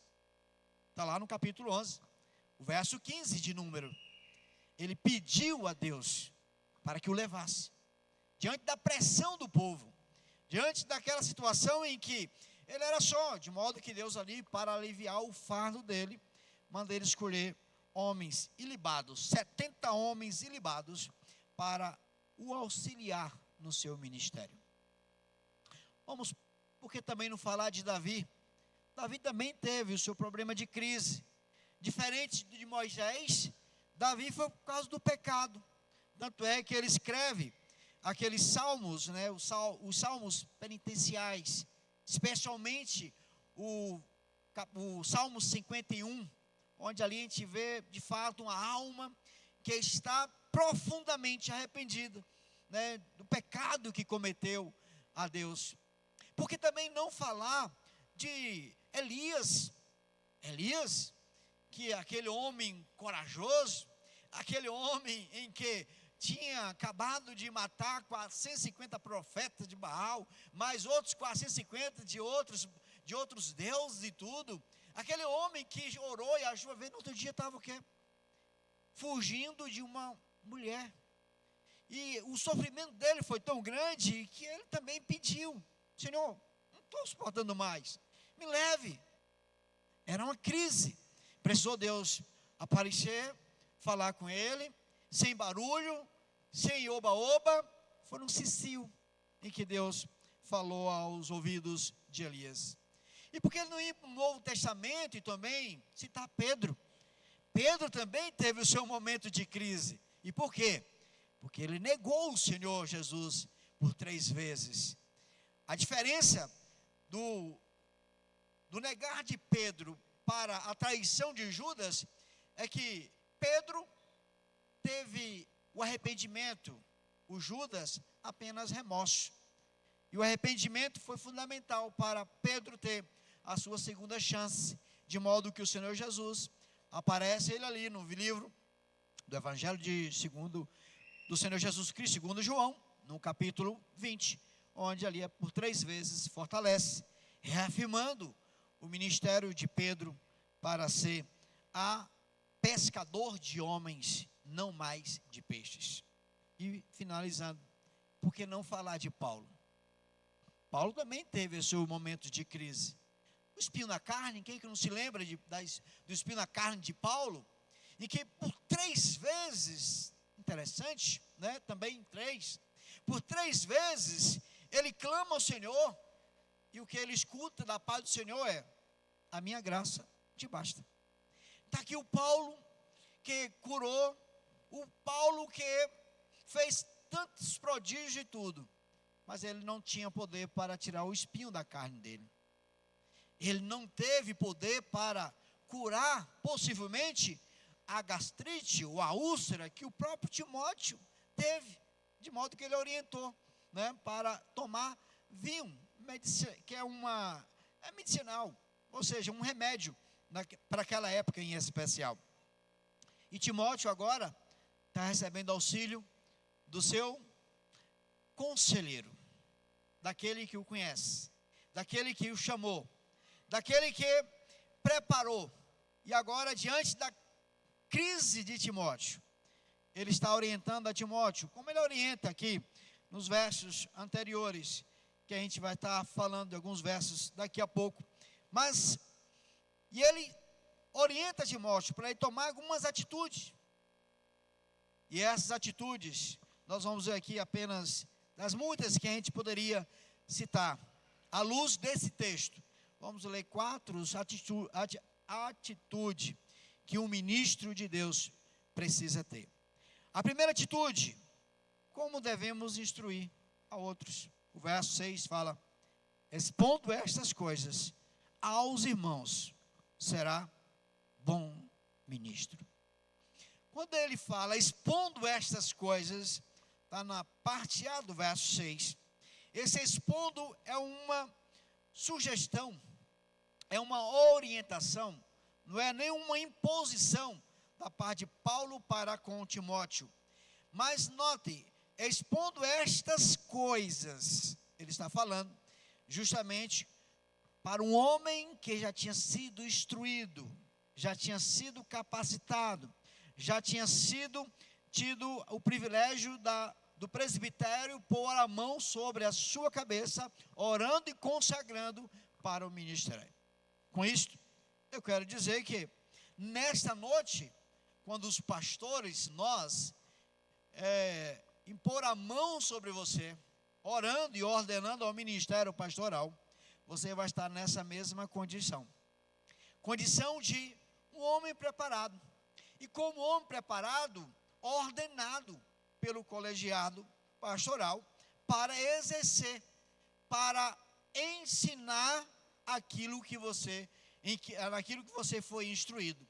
Está lá no capítulo 11, o verso 15 de Número. Ele pediu a Deus para que o levasse. Diante da pressão do povo, diante daquela situação em que ele era só, de modo que Deus ali, para aliviar o fardo dele, manda ele escolher homens ilibados, 70 homens ilibados, para o auxiliar no seu ministério. Vamos, por que também não falar de Davi? Davi também teve o seu problema de crise. Diferente de Moisés, Davi foi por causa do pecado. Tanto é que ele escreve aqueles salmos, né, os salmos penitenciais, especialmente o Salmo 51, onde ali a gente vê, de fato, uma alma que está profundamente arrependida, né, do pecado que cometeu a Deus. Porque também não falar de Elias, que é aquele homem corajoso, aquele homem em que tinha acabado de matar 450 profetas de Baal, mais outros 450 de outros deuses e tudo. Aquele homem que orou e a chuva veio, no outro dia estava o quê? Fugindo de uma mulher. E o sofrimento dele foi tão grande que ele também pediu: Senhor, não estou suportando mais, me leve. Era uma crise. Precisou Deus aparecer, falar com ele, sem barulho, sem oba-oba. Foi um cicio em que Deus falou aos ouvidos de Elias. E por que ele não ir para o Novo Testamento e também citar Pedro? Pedro também teve o seu momento de crise. E por quê? Porque ele negou o Senhor Jesus por 3 vezes. A diferença do negar de Pedro para a traição de Judas é que Pedro teve o arrependimento, o Judas apenas remorso. E o arrependimento foi fundamental para Pedro ter a sua segunda chance, de modo que o Senhor Jesus aparece ele ali no livro do Evangelho do Senhor Jesus Cristo, segundo João, no capítulo 20, onde ali por 3 vezes fortalece, reafirmando o ministério de Pedro para ser pescador de homens, não mais de peixes. E finalizando, por que não falar de Paulo? Paulo também teve seu momento de crise. O espinho na carne, quem que não se lembra do espinho na carne de Paulo? Em que por 3 vezes, interessante, né? Também 3, por 3 vezes ele clama ao Senhor, e o que ele escuta da paz do Senhor é: a minha graça te basta. Está aqui o Paulo que curou, o Paulo que fez tantos prodígios e tudo, mas ele não tinha poder para tirar o espinho da carne dele. Ele não teve poder para curar, possivelmente, a gastrite ou a úlcera que o próprio Timóteo teve, de modo que ele orientou, né, para tomar vinho, que é medicinal, ou seja, um remédio para aquela época em especial. E Timóteo agora está recebendo auxílio do seu conselheiro, daquele que o conhece, daquele que o chamou, daquele que preparou. E agora, diante da crise de Timóteo, ele está orientando a Timóteo, como ele orienta aqui nos versos anteriores, que a gente vai estar falando de alguns versos daqui a pouco. E ele orienta Timóteo para ele tomar algumas atitudes. E essas atitudes, nós vamos ver aqui apenas das muitas que a gente poderia citar. À luz desse texto, vamos ler 4 atitudes que um ministro de Deus precisa ter. A primeira atitude: como devemos instruir a outros. O verso 6 fala: expondo estas coisas aos irmãos, será bom ministro. Quando ele fala expondo estas coisas, está na parte A do verso 6. Esse expondo é uma sugestão, é uma orientação, não é nenhuma imposição da parte de Paulo para com Timóteo. Mas note, expondo estas coisas, ele está falando justamente para um homem que já tinha sido instruído, já tinha sido capacitado, já tinha tido o privilégio do presbitério pôr a mão sobre a sua cabeça, orando e consagrando para o ministério. Com isto, eu quero dizer que nesta noite, quando os pastores, nós, impor a mão sobre você, orando e ordenando ao ministério pastoral, você vai estar nessa mesma condição. Condição de um homem preparado. E como homem preparado, ordenado pelo colegiado pastoral para exercer, para ensinar naquilo que você foi instruído.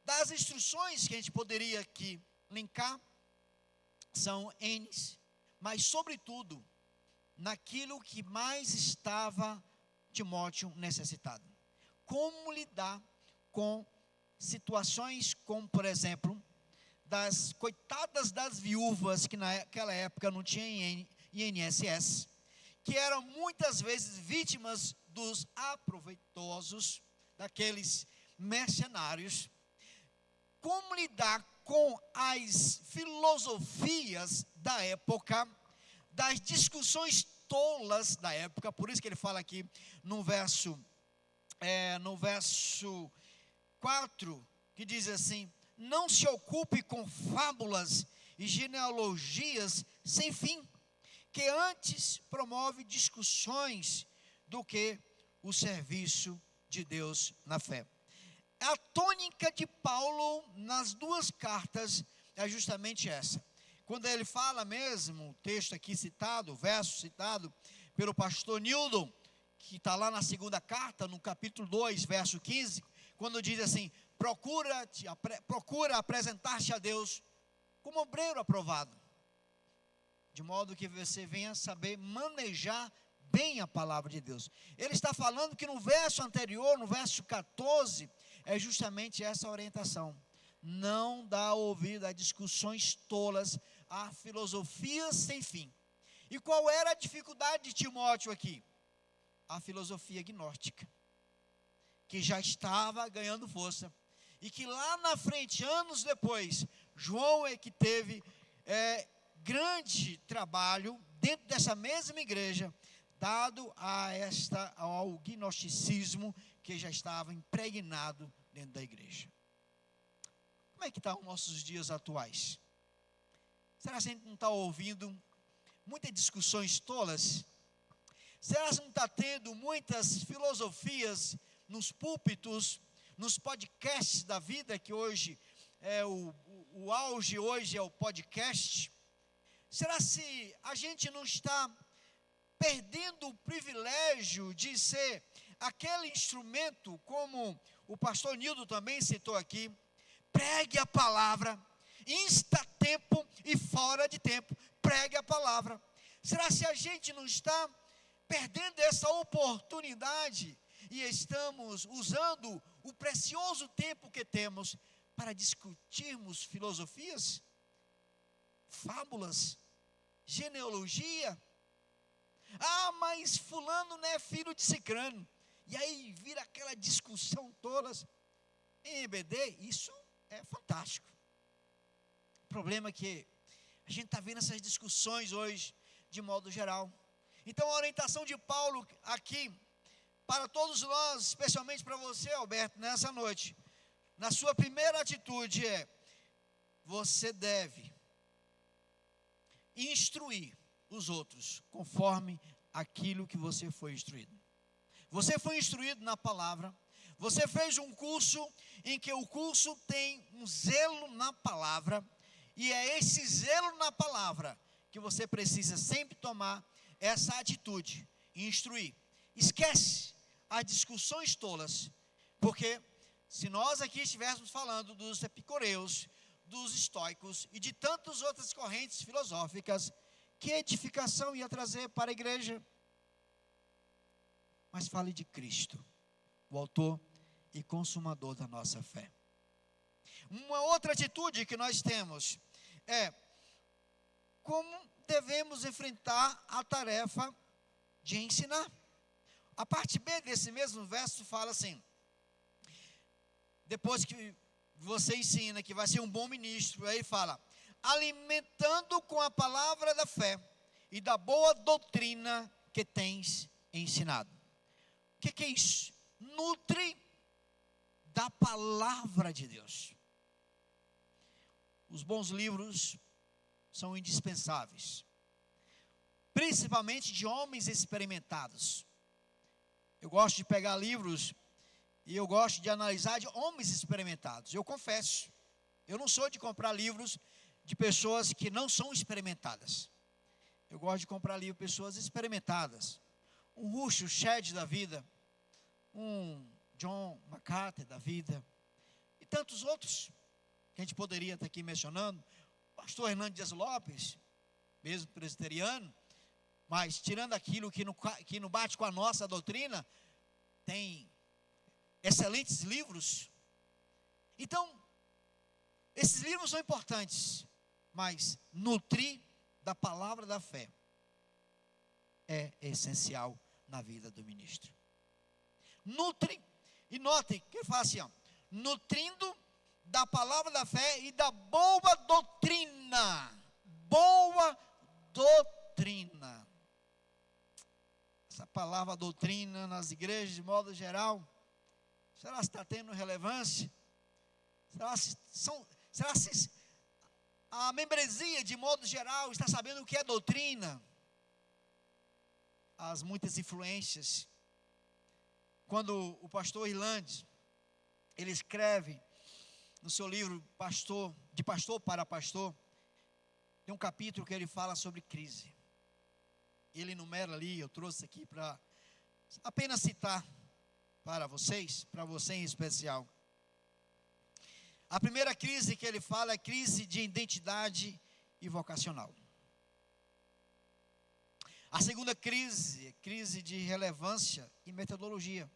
Das instruções que a gente poderia aqui linkar, são N's, mas sobretudo, naquilo que mais estava Timóteo necessitado. Como lidar com situações como, por exemplo, das coitadas das viúvas, que naquela época não tinha INSS, que eram muitas vezes vítimas dos aproveitosos, daqueles mercenários. Como lidar com as filosofias da época, das discussões tolas da época. Por isso que ele fala aqui no verso 4, que diz assim: não se ocupe com fábulas e genealogias sem fim, que antes promove discussões do que o serviço de Deus na fé. A tônica de Paulo nas duas cartas é justamente essa. Quando ele fala mesmo, o texto aqui citado, o verso citado pelo pastor Nildon, que está lá na segunda carta, no capítulo 2, verso 15, quando diz assim: procura apresentar-te a Deus como obreiro aprovado, de modo que você venha saber manejar bem a palavra de Deus. Ele está falando que no verso anterior, no verso 14, é justamente essa orientação. Não dá ouvido a discussões tolas, a filosofias sem fim. E qual era a dificuldade de Timóteo aqui? A filosofia gnóstica, que já estava ganhando força, e que lá na frente, anos depois, João é que teve grande trabalho dentro dessa mesma igreja, dado ao gnosticismo que já estava impregnado dentro da igreja. Como é que estão os nossos dias atuais? Será que a gente não está ouvindo muitas discussões tolas? Será que não está tendo muitas filosofias nos púlpitos, nos podcasts da vida, que hoje o auge hoje é o podcast? Será se a gente não está perdendo o privilégio de ser aquele instrumento, como o pastor Nildo também citou aqui: pregue a palavra, insta tempo e fora de tempo, pregue a palavra. Será se a gente não está perdendo essa oportunidade e estamos usando o precioso tempo que temos para discutirmos filosofias, fábulas, genealogia? Ah, mas fulano não é filho de cicrano. E aí vira aquela discussão toda. Em EBD, isso é fantástico. O problema é que a gente está vendo essas discussões hoje, de modo geral. Então a orientação de Paulo aqui, para todos nós, especialmente para você, Alberto, nessa noite, na sua primeira atitude você deve instruir os outros conforme aquilo que você foi instruído. Você foi instruído na palavra, você fez um curso em que o curso tem um zelo na palavra, e é esse zelo na palavra que você precisa sempre tomar essa atitude, instruir. Esquece as discussões tolas, porque se nós aqui estivéssemos falando dos epicureus, dos estoicos e de tantas outras correntes filosóficas, que edificação ia trazer para a igreja? Mas fale de Cristo, o autor e consumador da nossa fé. Uma outra atitude que nós temos é como devemos enfrentar a tarefa de ensinar. A parte B desse mesmo verso fala assim: depois que você ensina que vai ser um bom ministro, aí fala: alimentando com a palavra da fé e da boa doutrina que tens ensinado. O que é isso? Nutre da palavra de Deus. Os bons livros são indispensáveis, principalmente de homens experimentados. Eu gosto de pegar livros e eu gosto de analisar de homens experimentados. Eu confesso, eu não sou de comprar livros de pessoas que não são experimentadas. Eu gosto de comprar livros de pessoas experimentadas. Um Russell Shedd da vida, um John MacArthur da vida, e tantos outros que a gente poderia estar aqui mencionando. O pastor Hernando Dias Lopes, mesmo presbiteriano, mas tirando aquilo que não bate com a nossa doutrina, tem excelentes livros. Então, esses livros são importantes, mas nutrir da palavra da fé é essencial na vida do ministro. Nutre, e notem que ele fala assim, ó, nutrindo da palavra da fé e da boa doutrina. Boa doutrina. Essa palavra doutrina nas igrejas, de modo geral, será que está tendo relevância? Será se a membresia, de modo geral, está sabendo o que é doutrina? As muitas influências. Quando o pastor Irlandes, ele escreve no seu livro De Pastor para Pastor, tem um capítulo que ele fala sobre crise. Ele enumera ali, eu trouxe aqui para apenas citar para vocês, para você em especial. A primeira crise que ele fala é crise de identidade e vocacional. A segunda crise é crise de relevância e metodologia.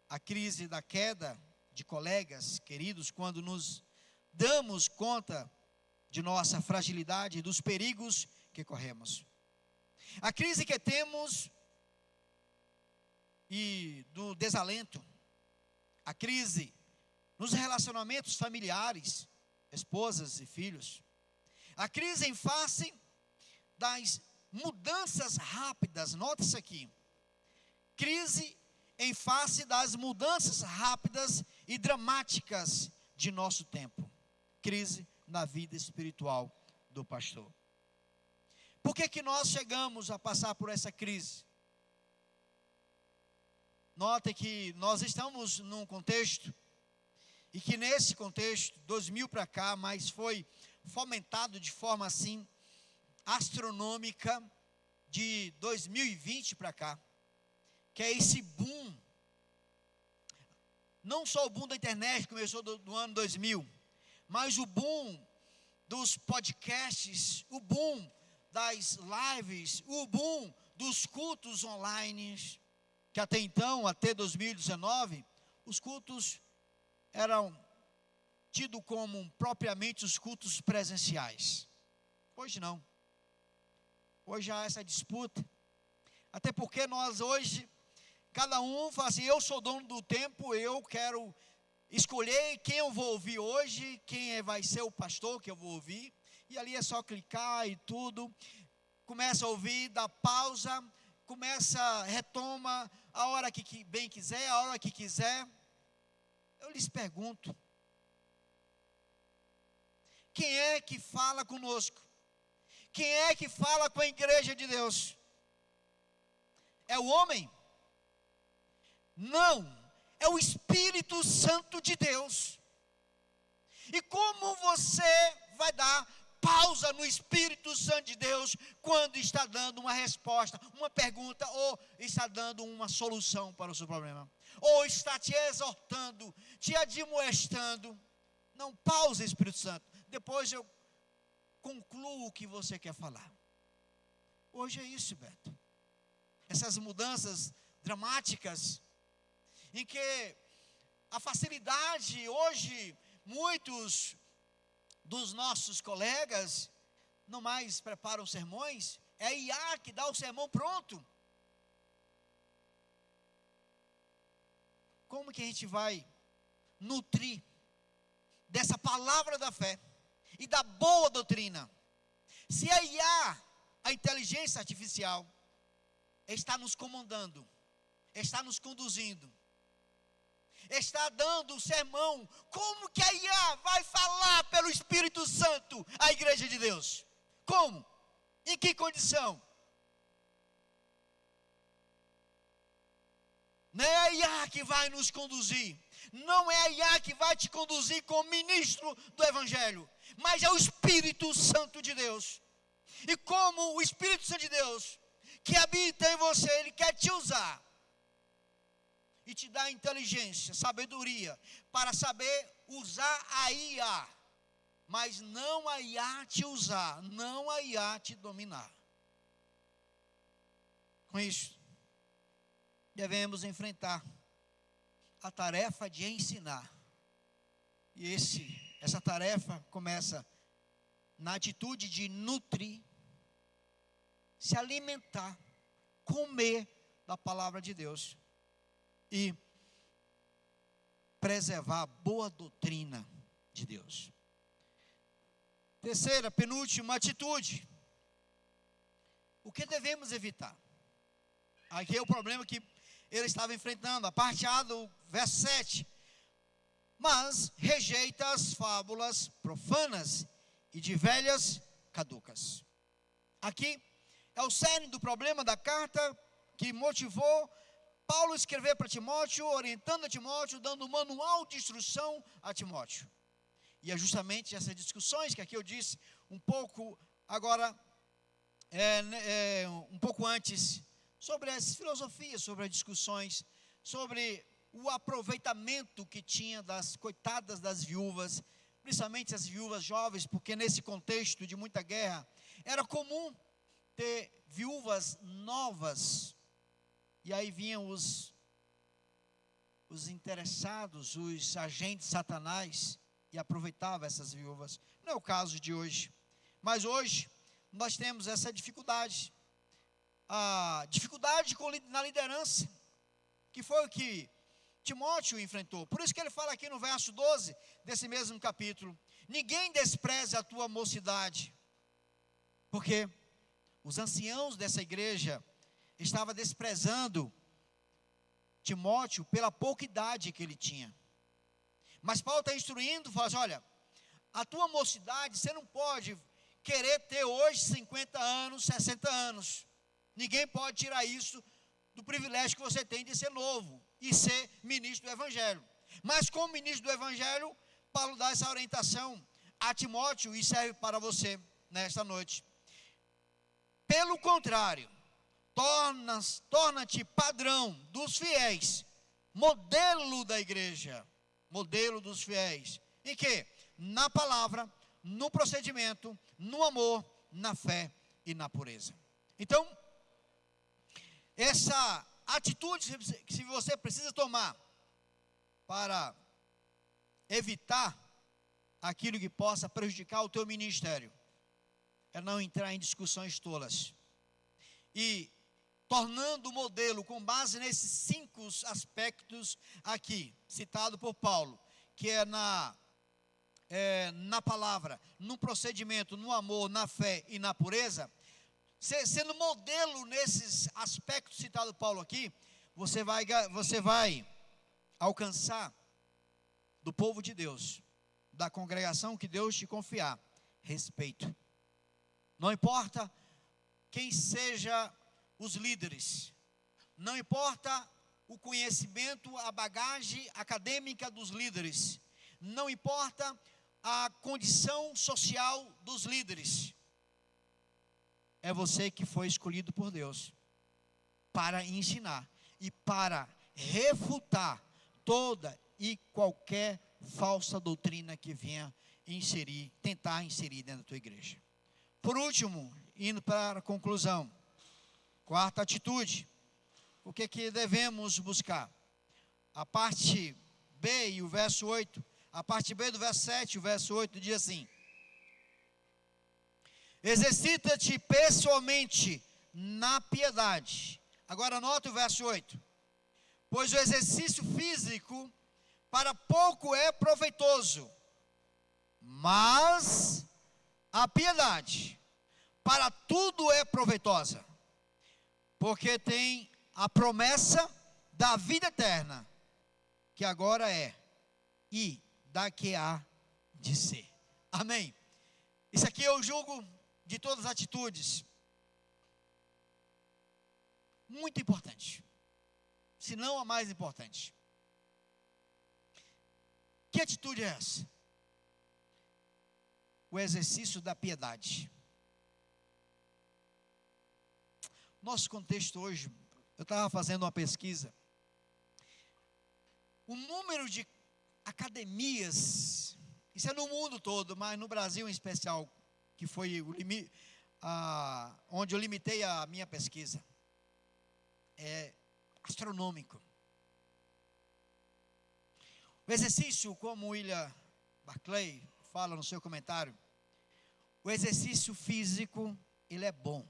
A crise da queda de colegas queridos, quando nos damos conta de nossa fragilidade e dos perigos que corremos. A crise que temos e do desalento. A crise nos relacionamentos familiares, esposas e filhos. A crise em face das mudanças rápidas, nota isso aqui. Crise em face das mudanças rápidas e dramáticas de nosso tempo. Crise na vida espiritual do pastor. Por que nós chegamos a passar por essa crise? Note que nós estamos num contexto, e que nesse contexto, 2000 para cá, mas foi fomentado de forma assim, astronômica, de 2020 para cá, que é esse boom, não só o boom da internet, que começou do ano 2000, mas o boom dos podcasts, o boom das lives, o boom dos cultos online, que até então, até 2019, os cultos eram tidos como propriamente os cultos presenciais. Hoje não. Hoje há essa disputa. Até porque nós hoje, cada um fala assim, eu sou dono do tempo, eu quero escolher quem eu vou ouvir hoje, quem vai ser o pastor que eu vou ouvir. E ali é só clicar e tudo. Começa a ouvir, dá pausa, retoma a hora que bem quiser, a hora que quiser. Eu lhes pergunto, quem é que fala conosco? Quem é que fala com a igreja de Deus? É o homem? Não, é o Espírito Santo de Deus. E como você vai dar pausa no Espírito Santo de Deus quando está dando uma resposta, uma pergunta, ou está dando uma solução para o seu problema, ou está te exortando, te admoestando? Não, pausa, Espírito Santo, depois eu concluo o que você quer falar. Hoje é isso, Beto. Essas mudanças dramáticas, em que a facilidade, hoje, muitos dos nossos colegas não mais preparam sermões, é a IA que dá o sermão pronto. Como que a gente vai nutrir dessa palavra da fé e da boa doutrina, se a IA, a inteligência artificial, está nos comandando, está nos conduzindo, está dando o sermão. Como que a IA vai falar pelo Espírito Santo à igreja de Deus? Como? Em que condição? Não é a IA que vai nos conduzir, não é a IA que vai te conduzir como ministro do Evangelho, mas é o Espírito Santo de Deus. E como o Espírito Santo de Deus, que habita em você, ele quer te usar e te dar inteligência, sabedoria, para saber usar a IA, mas não a IA te usar, não a IA te dominar. Com isso, devemos enfrentar a tarefa de ensinar. E essa tarefa começa na atitude de nutrir, se alimentar, comer da palavra de Deus e preservar a boa doutrina de Deus. Terceira, penúltima atitude. O que devemos evitar? Aqui é o problema que ele estava enfrentando, a parte A do verso 7. Mas rejeita as fábulas profanas e de velhas caducas. Aqui é o cerne do problema da carta que motivou Paulo a escrever para Timóteo, orientando a Timóteo, dando um manual de instrução a Timóteo. E é justamente essas discussões que aqui eu disse um pouco agora, um pouco antes, sobre as filosofias, sobre as discussões, sobre o aproveitamento que tinha das coitadas das viúvas, principalmente as viúvas jovens, porque nesse contexto de muita guerra, era comum ter viúvas novas, e aí vinham os interessados, os agentes de Satanás, e aproveitavam essas viúvas. Não é o caso de hoje, mas hoje nós temos essa dificuldade, a dificuldade na liderança, que foi o que Timóteo enfrentou. Por isso que ele fala aqui no verso 12, desse mesmo capítulo: ninguém despreze a tua mocidade, porque os anciãos dessa igreja estavam desprezando Timóteo pela pouca idade que ele tinha. Mas Paulo está instruindo, fala assim: olha, a tua mocidade, você não pode querer ter hoje 50 anos, 60 anos. Ninguém pode tirar isso do privilégio que você tem de ser novo e ser ministro do Evangelho. Mas como ministro do Evangelho, Paulo dá essa orientação a Timóteo e serve para você nesta noite. Pelo contrário, torna-te padrão dos fiéis, modelo da igreja, modelo dos fiéis. Em que? Na palavra, no procedimento, no amor, na fé e na pureza. Então, essa atitude que você precisa tomar para evitar aquilo que possa prejudicar o teu ministério é não entrar em discussões tolas. E tornando o modelo com base nesses 5 aspectos aqui, citado por Paulo, que é na palavra, no procedimento, no amor, na fé e na pureza, sendo modelo nesses aspectos citados por Paulo aqui, você vai alcançar do povo de Deus, da congregação que Deus te confiar, respeito. Não importa quem seja os líderes, não importa o conhecimento, a bagagem acadêmica dos líderes, não importa a condição social dos líderes, é você que foi escolhido por Deus para ensinar e para refutar toda e qualquer falsa doutrina que venha tentar inserir dentro da tua igreja. Por último, indo para a conclusão, quarta atitude, o que devemos buscar? A parte B e o verso 8, a parte B do verso 7 e o verso 8 diz assim: exercita-te pessoalmente na piedade. Agora anota o verso 8. Pois o exercício físico para pouco é proveitoso, mas a piedade para tudo é proveitosa, porque tem a promessa da vida eterna, que agora é e daqui há de ser. Amém? Isso aqui eu julgo de todas as atitudes muito importante, se não a mais importante. Que atitude é essa? O exercício da piedade. Nosso contexto hoje, eu estava fazendo uma pesquisa. O número de academias, isso é no mundo todo, mas no Brasil em especial, que foi onde eu limitei a minha pesquisa, é astronômico. O exercício, como William Barclay fala no seu comentário, o exercício físico, ele é bom,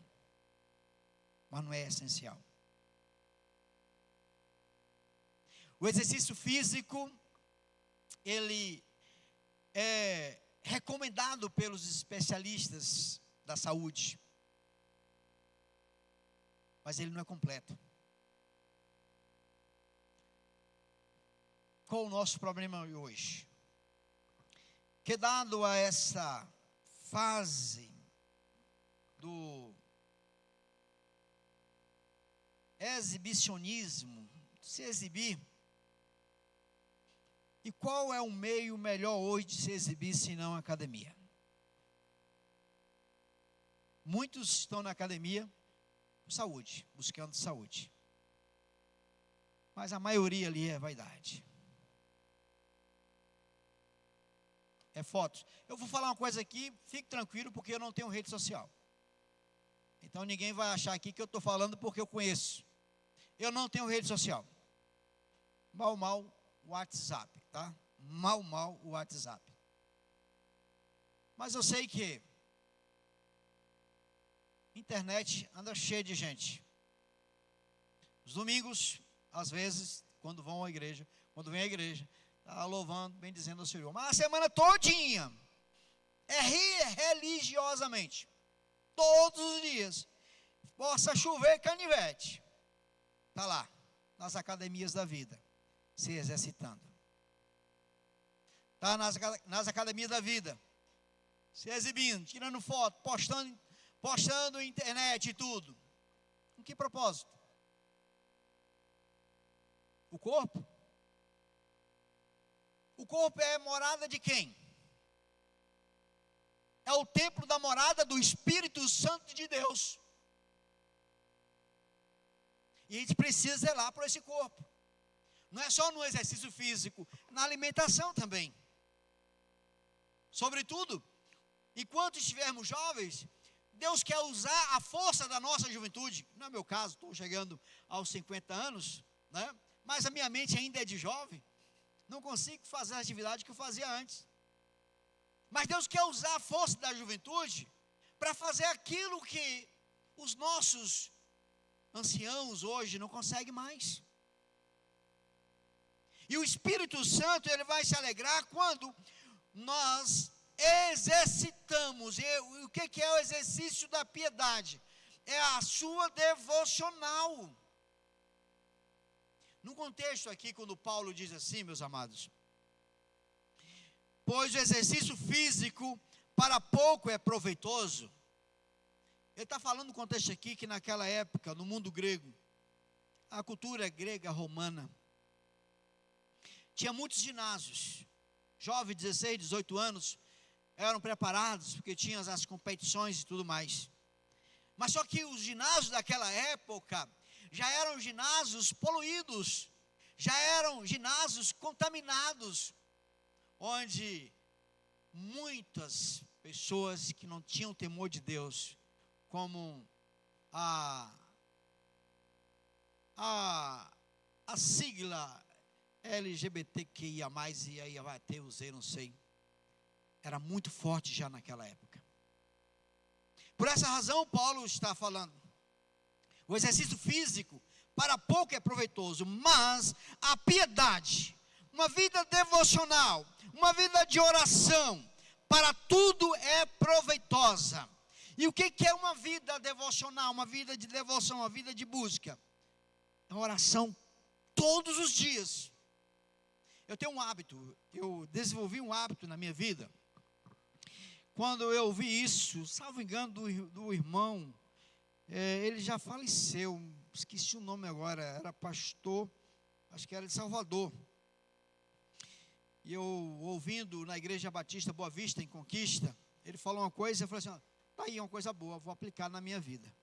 mas não é essencial. O exercício físico, ele é recomendado pelos especialistas da saúde, mas ele não é completo. Qual o nosso problema hoje? Que dado a essa fase do exibicionismo, se exibir, e qual é o meio melhor hoje de se exibir se não a academia? Muitos estão na academia por saúde, buscando saúde, mas a maioria ali é vaidade. É fotos. Eu vou falar uma coisa aqui, fique tranquilo, porque eu não tenho rede social. Então ninguém vai achar aqui que eu estou falando porque eu conheço. Eu não tenho rede social. Mal WhatsApp, tá? Mal WhatsApp. Mas eu sei que internet anda cheia de gente. Os domingos, às vezes, quando vem à igreja, está louvando, bendizendo ao Senhor. Mas a semana todinha é religiosamente, todos os dias, possa chover canivete, está lá, nas academias da vida, se exercitando. Está nas academias da vida, se exibindo, tirando foto, postando na internet e tudo. Com que propósito? O corpo? O corpo é morada de quem? É o templo da morada do Espírito Santo de Deus. E a gente precisa zelar por esse corpo. Não é só no exercício físico, na alimentação também. Sobretudo, enquanto estivermos jovens, Deus quer usar a força da nossa juventude. Não é meu caso, estou chegando aos 50 anos, né? Mas a minha mente ainda é de jovem. Não consigo fazer a atividade que eu fazia antes. Mas Deus quer usar a força da juventude para fazer aquilo que os nossos anciãos hoje não conseguem mais. E o Espírito Santo, ele vai se alegrar quando nós exercitamos. E o que é o exercício da piedade? É a sua devocional. No contexto aqui, quando Paulo diz assim, meus amados, pois o exercício físico para pouco é proveitoso. Ele está falando no contexto aqui que naquela época, no mundo grego, a cultura grega romana, tinha muitos ginásios. Jovens, 16, 18 anos, eram preparados, porque tinham as competições e tudo mais. Mas só que os ginásios daquela época já eram ginásios poluídos, já eram ginásios contaminados, onde muitas pessoas que não tinham temor de Deus, como a sigla LGBTQIA+, e aí vai ter o Z, não sei, era muito forte já naquela época. Por essa razão, Paulo está falando, o exercício físico para pouco é proveitoso, mas a piedade, uma vida devocional, uma vida de oração, para tudo é proveitosa. E o que é uma vida devocional, uma vida de devoção, uma vida de busca? É uma oração todos os dias. Eu tenho um hábito, eu desenvolvi um hábito na minha vida. Quando eu vi isso, salvo engano do irmão, ele já faleceu, esqueci o nome agora, era pastor, acho que era de Salvador. E eu ouvindo na Igreja Batista Boa Vista, em Conquista, ele falou uma coisa, eu falei assim, tá aí uma coisa boa, vou aplicar na minha vida.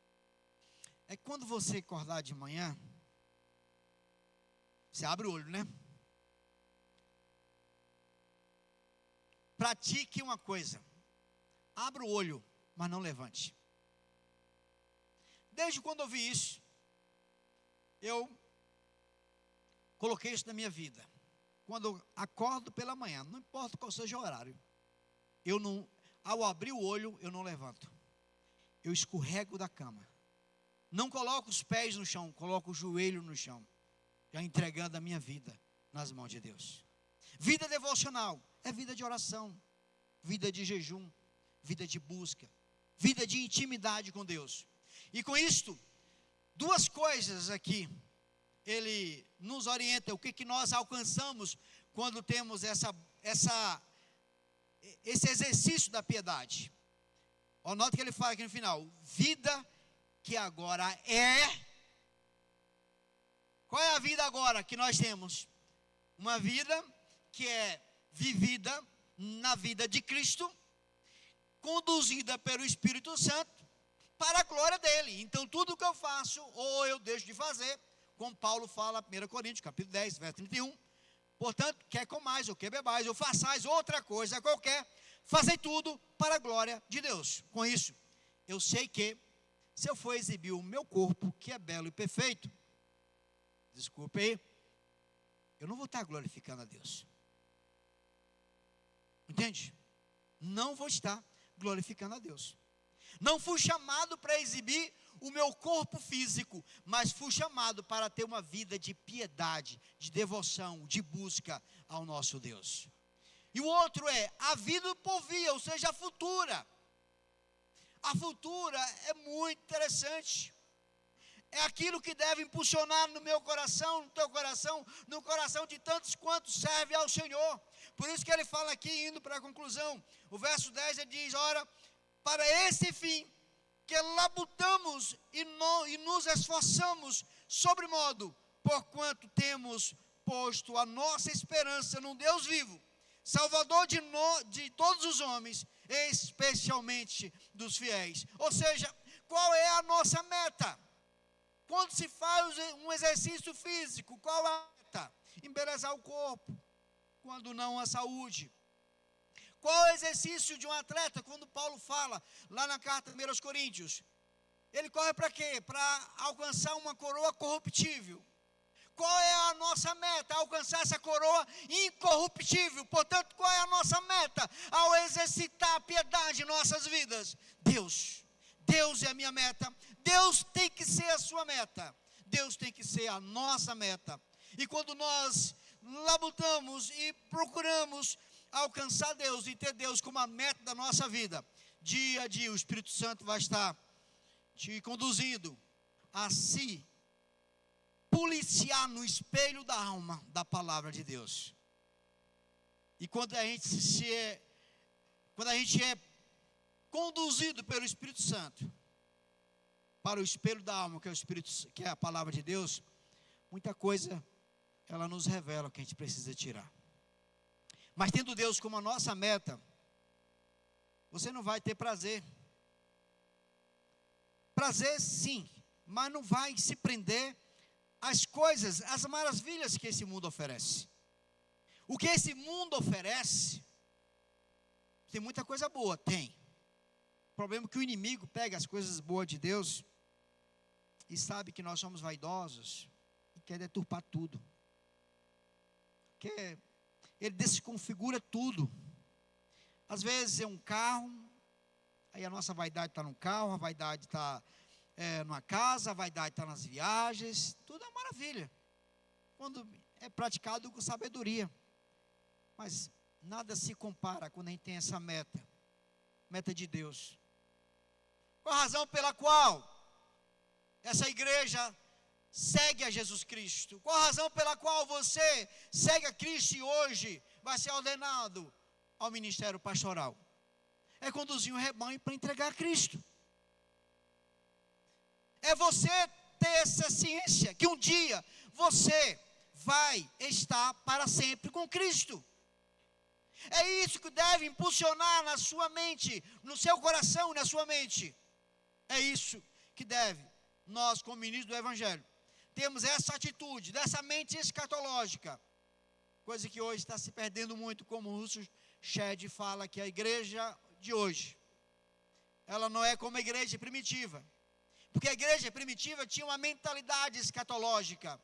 É que quando você acordar de manhã, você abre o olho, né? Pratique uma coisa. Abra o olho, mas não levante. Desde quando eu vi isso, eu coloquei isso na minha vida. Quando eu acordo pela manhã, não importa qual seja o horário, ao abrir o olho, eu não levanto. Eu escorrego da cama. Não coloco os pés no chão, coloco o joelho no chão, já entregando a minha vida nas mãos de Deus. Vida devocional é vida de oração, vida de jejum, vida de busca, vida de intimidade com Deus. E com isto, duas coisas aqui, ele nos orienta, o que nós alcançamos quando temos esse exercício da piedade. Nota que ele fala aqui no final, vida que agora é. Qual é a vida agora que nós temos? Uma vida que é vivida na vida de Cristo, conduzida pelo Espírito Santo, para a glória dele. Então tudo que eu faço, ou eu deixo de fazer, como Paulo fala, 1 Coríntios, capítulo 10, verso 31, portanto, quer comais ou quer bebais, ou façais outra coisa qualquer, fazei tudo para a glória de Deus. Com isso, eu sei que, se eu for exibir o meu corpo, que é belo e perfeito, desculpe aí, eu não vou estar glorificando a Deus. Entende? Não vou estar glorificando a Deus. Não fui chamado para exibir o meu corpo físico, mas fui chamado para ter uma vida de piedade, de devoção, de busca ao nosso Deus. E o outro é a vida por vir, ou seja, a futura. A futura é muito interessante. É aquilo que deve impulsionar no meu coração, no teu coração, no coração de tantos quantos servem ao Senhor. Por isso que ele fala aqui, indo para a conclusão, o verso 10 ele diz, ora, para esse fim, que labutamos e nos esforçamos sobremodo, porquanto temos posto a nossa esperança num Deus vivo, Salvador de todos os homens, especialmente dos fiéis. Ou seja, qual é a nossa meta? Quando se faz um exercício físico, qual é a meta? Embelezar o corpo, quando não a saúde. Qual é o exercício de um atleta? Quando Paulo fala lá na carta 1 Coríntios, ele corre para quê? Para alcançar uma coroa corruptível. Qual é a nossa meta? Alcançar essa coroa incorruptível. Portanto, qual é a nossa meta ao exercitar a piedade em nossas vidas? Deus. Deus é a minha meta. Deus tem que ser a sua meta. Deus tem que ser a nossa meta. E quando nós labutamos e procuramos alcançar Deus e ter Deus como a meta da nossa vida, dia a dia o Espírito Santo vai estar te conduzindo a se policiar no espelho da alma da palavra de Deus. E quando a gente é conduzido pelo Espírito Santo para o espelho da alma, que é a palavra de Deus, muita coisa ela nos revela o que a gente precisa tirar. Mas tendo Deus como a nossa meta, você não vai ter prazer. Prazer sim, mas não vai se prender às coisas, às maravilhas que esse mundo oferece. O que esse mundo oferece, tem muita coisa boa, tem. O problema é que o inimigo pega as coisas boas de Deus e sabe que nós somos vaidosos e quer deturpar tudo. Ele desconfigura tudo. Às vezes é um carro, aí a nossa vaidade está no carro, a vaidade está numa casa, a vaidade está nas viagens, tudo é maravilha, quando é praticado com sabedoria. Mas nada se compara quando a gente tem essa meta de Deus. Qual a razão pela qual essa igreja segue a Jesus Cristo? Qual a razão pela qual você segue a Cristo e hoje vai ser ordenado ao ministério pastoral? É conduzir um rebanho para entregar a Cristo. É você ter essa ciência que um dia você vai estar para sempre com Cristo. É isso que deve impulsionar na sua mente, no seu coração e na sua mente. É isso que deve, nós como ministros do Evangelho, temos essa atitude, dessa mente escatológica, coisa que hoje está se perdendo muito, como o Russell Shedd fala, que a igreja de hoje, ela não é como a igreja primitiva, porque a igreja primitiva tinha uma mentalidade escatológica,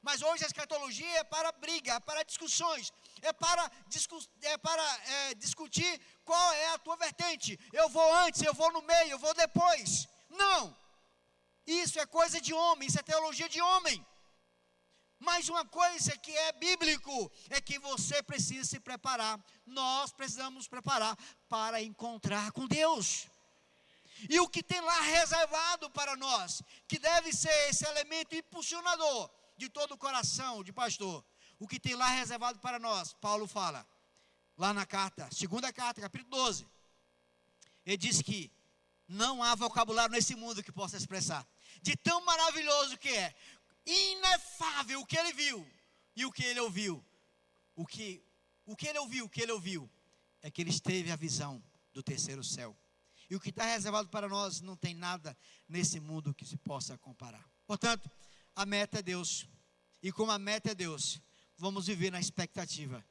mas hoje a escatologia é para briga, é para discussões, é para discutir qual é a tua vertente. Eu vou antes, eu vou no meio, eu vou depois. Não! Isso é coisa de homem, isso é teologia de homem. Mas uma coisa que é bíblico é que você precisa se preparar. Nós precisamos nos preparar para encontrar com Deus. E o que tem lá reservado para nós, que deve ser esse elemento impulsionador de todo o coração de pastor, o que tem lá reservado para nós, Paulo fala, lá na carta, segunda carta, capítulo 12, ele diz que não há vocabulário nesse mundo que possa expressar, de tão maravilhoso que é, inefável o que ele viu, e o que ele ouviu, o que ele ouviu, é que ele teve a visão do terceiro céu, e o que está reservado para nós, não tem nada nesse mundo que se possa comparar. Portanto, a meta é Deus, e como a meta é Deus, vamos viver na expectativa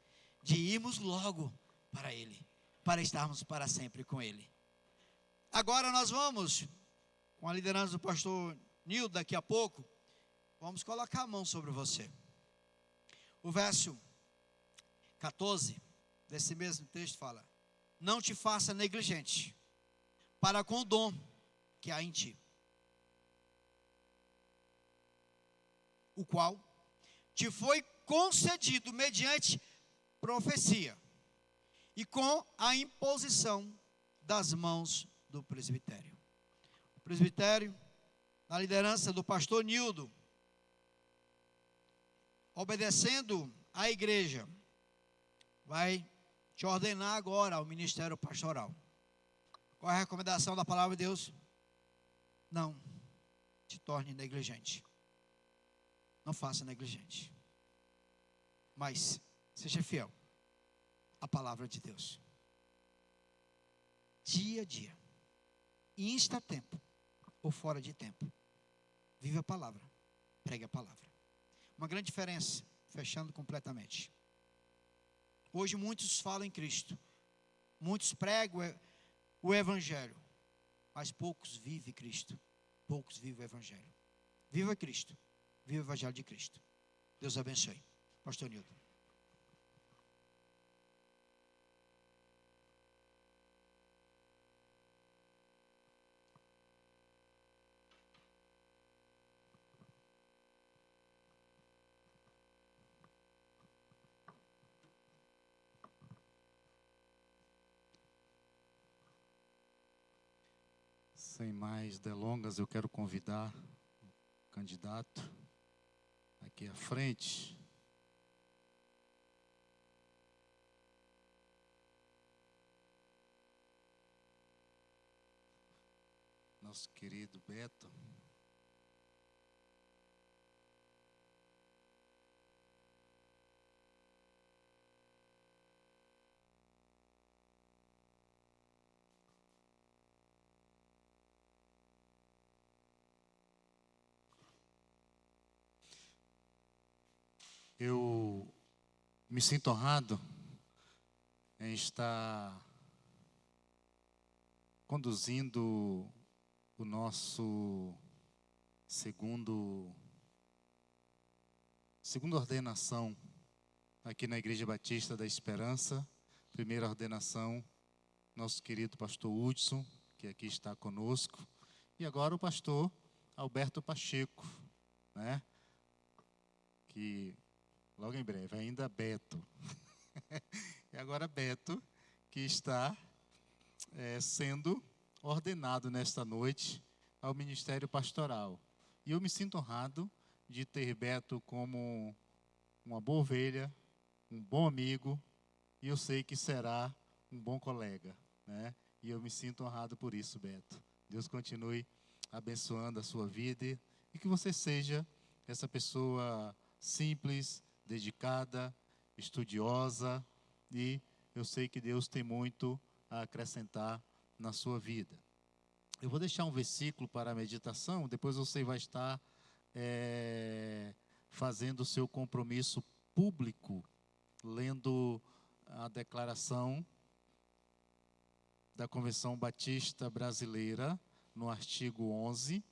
de irmos logo para Ele, para estarmos para sempre com Ele. Agora nós vamos, com a liderança do pastor Nildo, daqui a pouco, vamos colocar a mão sobre você. O verso 14 desse mesmo texto fala: não te faça negligente para com o dom que há em ti, o qual te foi concedido mediante profecia e com a imposição das mãos do presbitério. O presbitério, na liderança do pastor Nildo, obedecendo à igreja, vai te ordenar agora ao ministério pastoral. Qual é a recomendação da palavra de Deus? Não te torne negligente. Não faça negligente. Mas seja fiel à palavra de Deus. Dia a dia. Insta tempo ou fora de tempo. Vive a palavra. Pregue a palavra. Uma grande diferença, fechando completamente. Hoje muitos falam em Cristo. Muitos pregam o Evangelho. Mas poucos vivem Cristo. Poucos vivem o Evangelho. Viva Cristo. Viva o Evangelho de Cristo. Deus abençoe. Pastor Nildo. Sem mais delongas, eu quero convidar o candidato aqui à frente. Nosso querido Beto. Eu me sinto honrado em estar conduzindo o nosso segunda ordenação aqui na Igreja Batista da Esperança. Primeira ordenação, nosso querido pastor Hudson, que aqui está conosco. E agora o pastor Alberto Pacheco, né? Que logo em breve, ainda Beto. E agora Beto, que está sendo ordenado nesta noite ao ministério pastoral. E eu me sinto honrado de ter Beto como uma boa ovelha, um bom amigo, e eu sei que será um bom colega, né? E eu me sinto honrado por isso, Beto. Deus continue abençoando a sua vida e que você seja essa pessoa simples, dedicada, estudiosa, e eu sei que Deus tem muito a acrescentar na sua vida. Eu vou deixar um versículo para a meditação, depois você vai estar fazendo o seu compromisso público, lendo a declaração da Convenção Batista Brasileira, no artigo 11.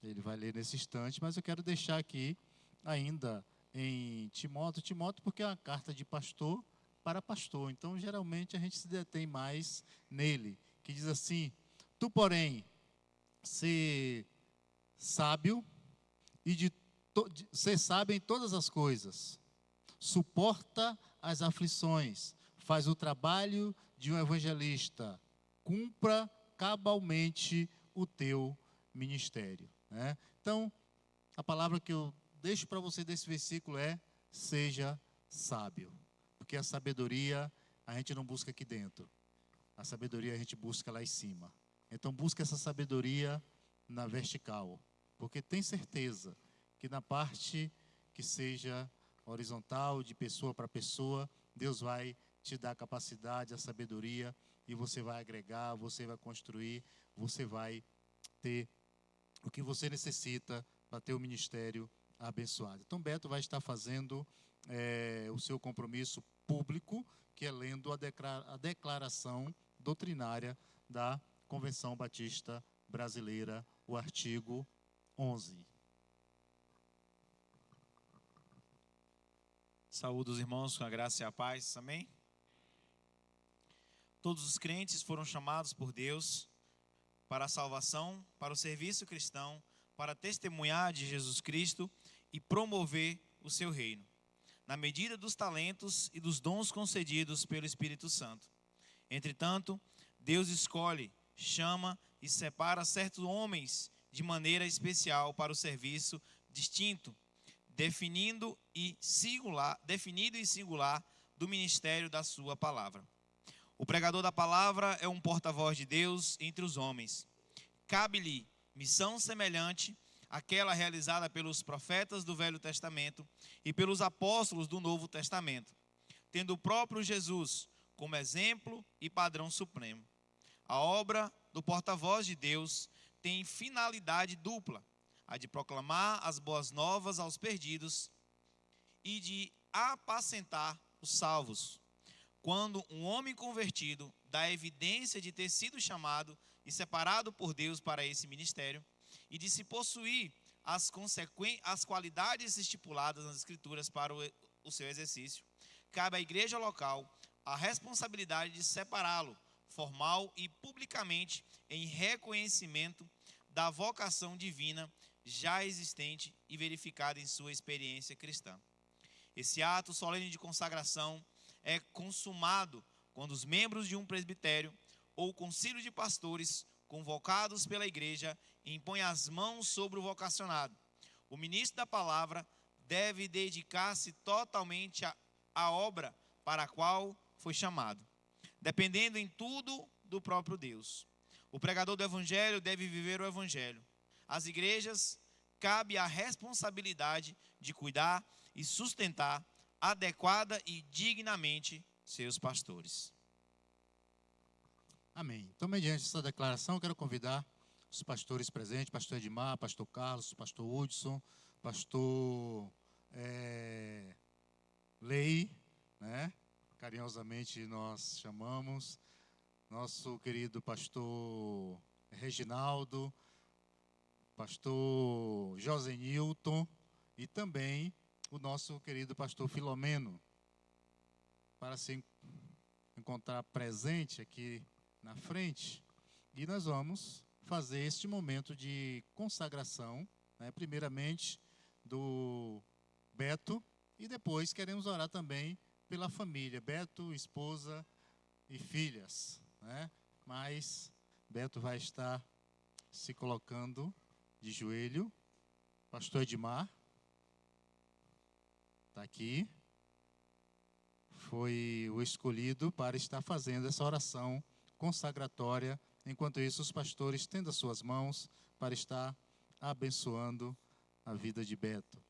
Ele vai ler nesse instante, mas eu quero deixar aqui ainda em Timóteo, porque é uma carta de pastor para pastor. Então, geralmente, a gente se detém mais nele, que diz assim: tu, porém, ser sábio e ser sábio em todas as coisas, suporta as aflições, faz o trabalho de um evangelista, cumpra cabalmente o teu ministério, né? Então, a palavra que eu deixo para você desse versículo é: seja sábio, porque a sabedoria a gente não busca aqui dentro, a sabedoria a gente busca lá em cima. Então, busca essa sabedoria na vertical, porque tem certeza que na parte que seja horizontal, de pessoa para pessoa, Deus vai te dar a capacidade, a sabedoria, e você vai agregar, você vai construir, você vai ter o que você necessita para ter o ministério abençoado. Então, Beto vai estar fazendo o seu compromisso público, que é lendo a declaração doutrinária da Convenção Batista Brasileira, o artigo 11. Saúdo os irmãos com a graça e a paz, amém? Todos os crentes foram chamados por Deus para a salvação, para o serviço cristão, para testemunhar de Jesus Cristo e promover o seu reino, na medida dos talentos e dos dons concedidos pelo Espírito Santo. Entretanto, Deus escolhe, chama e separa certos homens de maneira especial para o serviço distinto, definido e singular do ministério da sua palavra. O pregador da palavra é um porta-voz de Deus entre os homens. Cabe-lhe missão semelhante àquela realizada pelos profetas do Velho Testamento e pelos apóstolos do Novo Testamento, tendo o próprio Jesus como exemplo e padrão supremo. A obra do porta-voz de Deus tem finalidade dupla: a de proclamar as boas novas aos perdidos e de apacentar os salvos. Quando um homem convertido dá evidência de ter sido chamado e separado por Deus para esse ministério e de se possuir as qualidades estipuladas nas Escrituras para o seu exercício, cabe à igreja local a responsabilidade de separá-lo formal e publicamente em reconhecimento da vocação divina já existente e verificada em sua experiência cristã. Esse ato solene de consagração é consumado quando os membros de um presbitério ou concílio de pastores convocados pela igreja impõem as mãos sobre o vocacionado. O ministro da palavra deve dedicar-se totalmente à obra para a qual foi chamado, dependendo em tudo do próprio Deus. O pregador do evangelho deve viver o evangelho. Às igrejas cabe a responsabilidade de cuidar e sustentar adequada e dignamente seus pastores. Amém. Então, mediante essa declaração, eu quero convidar os pastores presentes, pastor Edmar, pastor Carlos, pastor Hudson, pastor Lei, né? Carinhosamente nós chamamos, nosso querido pastor Reginaldo, pastor José Nilton e também o nosso querido pastor Filomeno, para se encontrar presente aqui na frente. E nós vamos fazer este momento de consagração, né, primeiramente do Beto, e depois queremos orar também pela família, Beto, esposa e filhas, né? Mas Beto vai estar se colocando de joelho. Pastor Edmar está aqui. Foi o escolhido para estar fazendo essa oração consagratória. Enquanto isso, os pastores tendem as suas mãos para estar abençoando a vida de Beto.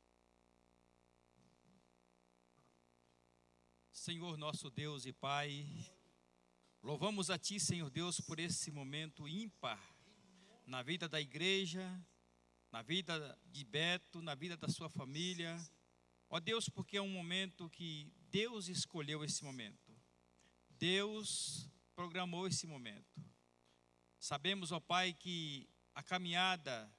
Senhor nosso Deus e Pai, louvamos a Ti, Senhor Deus, por esse momento ímpar na vida da igreja, na vida de Beto, na vida da sua família. Ó Deus, porque é um momento que Deus escolheu esse momento. Deus programou esse momento. Sabemos, ó Pai, que a caminhada,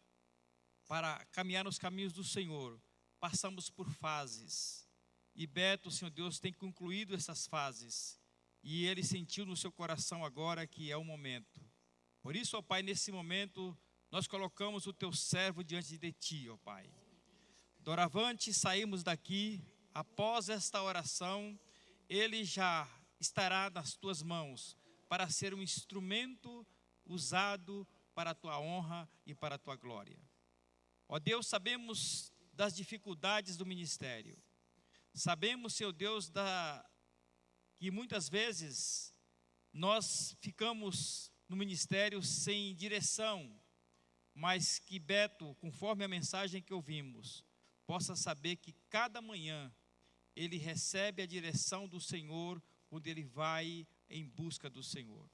para caminhar nos caminhos do Senhor, passamos por fases. E Beto, Senhor Deus, tem concluído essas fases. E ele sentiu no seu coração agora que é o momento. Por isso, ó Pai, nesse momento, nós colocamos o Teu servo diante de Ti, ó Pai. Doravante saímos daqui, após esta oração, ele já estará nas Tuas mãos para ser um instrumento usado para a Tua honra e para a Tua glória. Ó Deus, sabemos das dificuldades do ministério. Sabemos, Senhor Deus, que muitas vezes nós ficamos no ministério sem direção, mas que Beto, conforme a mensagem que ouvimos, possa saber que cada manhã ele recebe a direção do Senhor quando ele vai em busca do Senhor.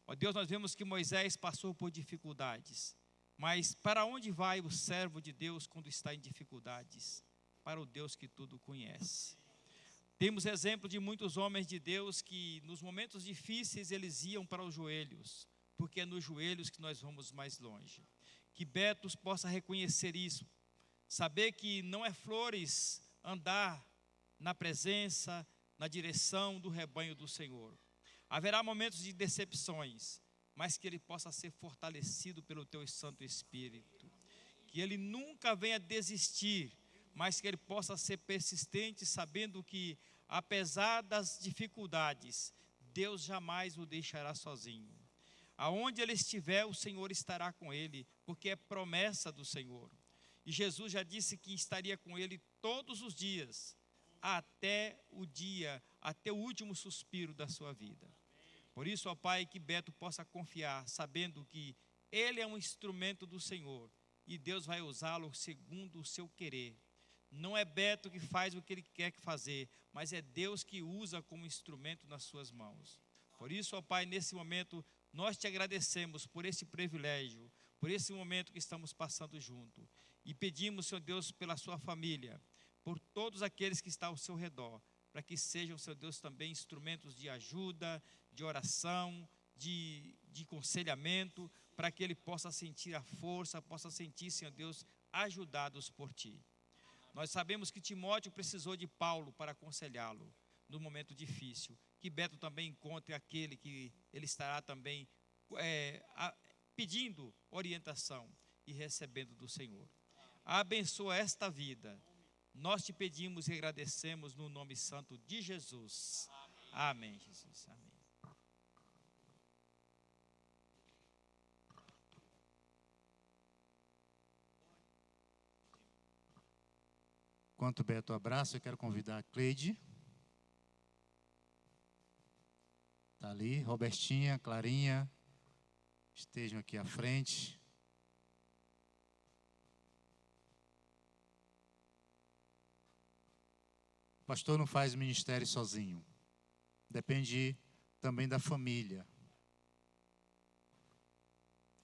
Ó Deus, nós vemos que Moisés passou por dificuldades, mas para onde vai o servo de Deus quando está em dificuldades? Para o Deus que tudo conhece. Temos exemplo de muitos homens de Deus que nos momentos difíceis eles iam para os joelhos, porque é nos joelhos que nós vamos mais longe. Que Beto possa reconhecer isso, saber que não é flores andar na presença, na direção do rebanho do Senhor. Haverá momentos de decepções, mas que ele possa ser fortalecido pelo Teu Santo Espírito. Que ele nunca venha desistir, mas que ele possa ser persistente, sabendo que, apesar das dificuldades, Deus jamais o deixará sozinho. Aonde ele estiver, o Senhor estará com ele, porque é promessa do Senhor. E Jesus já disse que estaria com ele todos os dias, até o último suspiro da sua vida. Por isso, ó Pai, que Beto possa confiar, sabendo que ele é um instrumento do Senhor, e Deus vai usá-lo segundo o seu querer. Não é Beto que faz o que ele quer fazer, mas é Deus que usa como instrumento nas suas mãos. Por isso, ó Pai, nesse momento, nós te agradecemos por esse privilégio, por esse momento que estamos passando junto. E pedimos, Senhor Deus, pela sua família, por todos aqueles que estão ao seu redor, para que sejam, Senhor Deus, também instrumentos de ajuda, de oração, de aconselhamento, para que ele possa sentir a força, possa sentir, Senhor Deus, ajudados por Ti. Nós sabemos que Timóteo precisou de Paulo para aconselhá-lo no momento difícil. Que Beto também encontre aquele que ele estará também pedindo orientação e recebendo do Senhor. Abençoa esta vida. Nós te pedimos e agradecemos no nome santo de Jesus. Amém, Jesus. Amém. Enquanto o Beto abraça, eu quero convidar a Cleide. Está ali, Robertinha, Clarinha, estejam aqui à frente. O pastor não faz ministério sozinho. Depende também da família.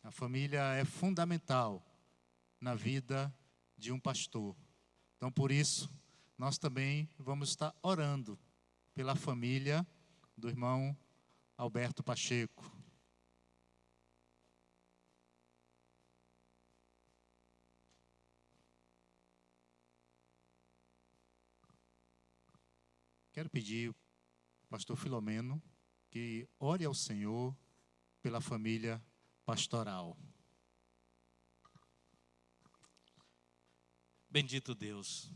A família é fundamental na vida de um pastor. Então, por isso, nós também vamos estar orando pela família do irmão Alberto Pacheco. Quero pedir ao pastor Filomeno que ore ao Senhor pela família pastoral. Bendito Deus,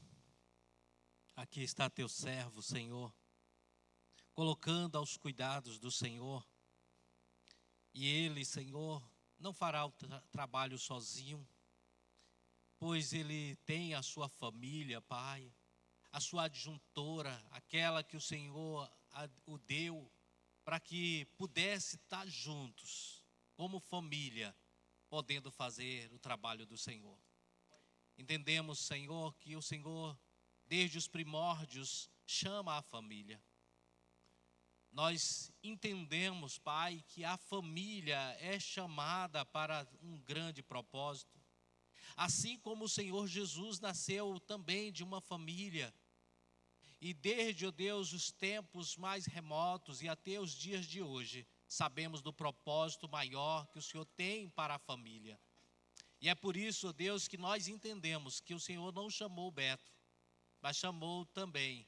aqui está teu servo, Senhor, colocando aos cuidados do Senhor E ele, Senhor, não fará o trabalho sozinho, pois ele tem a sua família, Pai, a sua adjuntora, aquela que o Senhor o deu para que pudesse estar juntos, como família, podendo fazer o trabalho do Senhor. Entendemos, Senhor, que o Senhor, desde os primórdios, chama a família. Nós entendemos, Pai, que a família é chamada para um grande propósito. Assim como o Senhor Jesus nasceu também de uma família. E desde, ó Deus, os tempos mais remotos e até os dias de hoje, sabemos do propósito maior que o Senhor tem para a família. E é por isso, ó Deus, que nós entendemos que o Senhor não chamou Beto, mas chamou também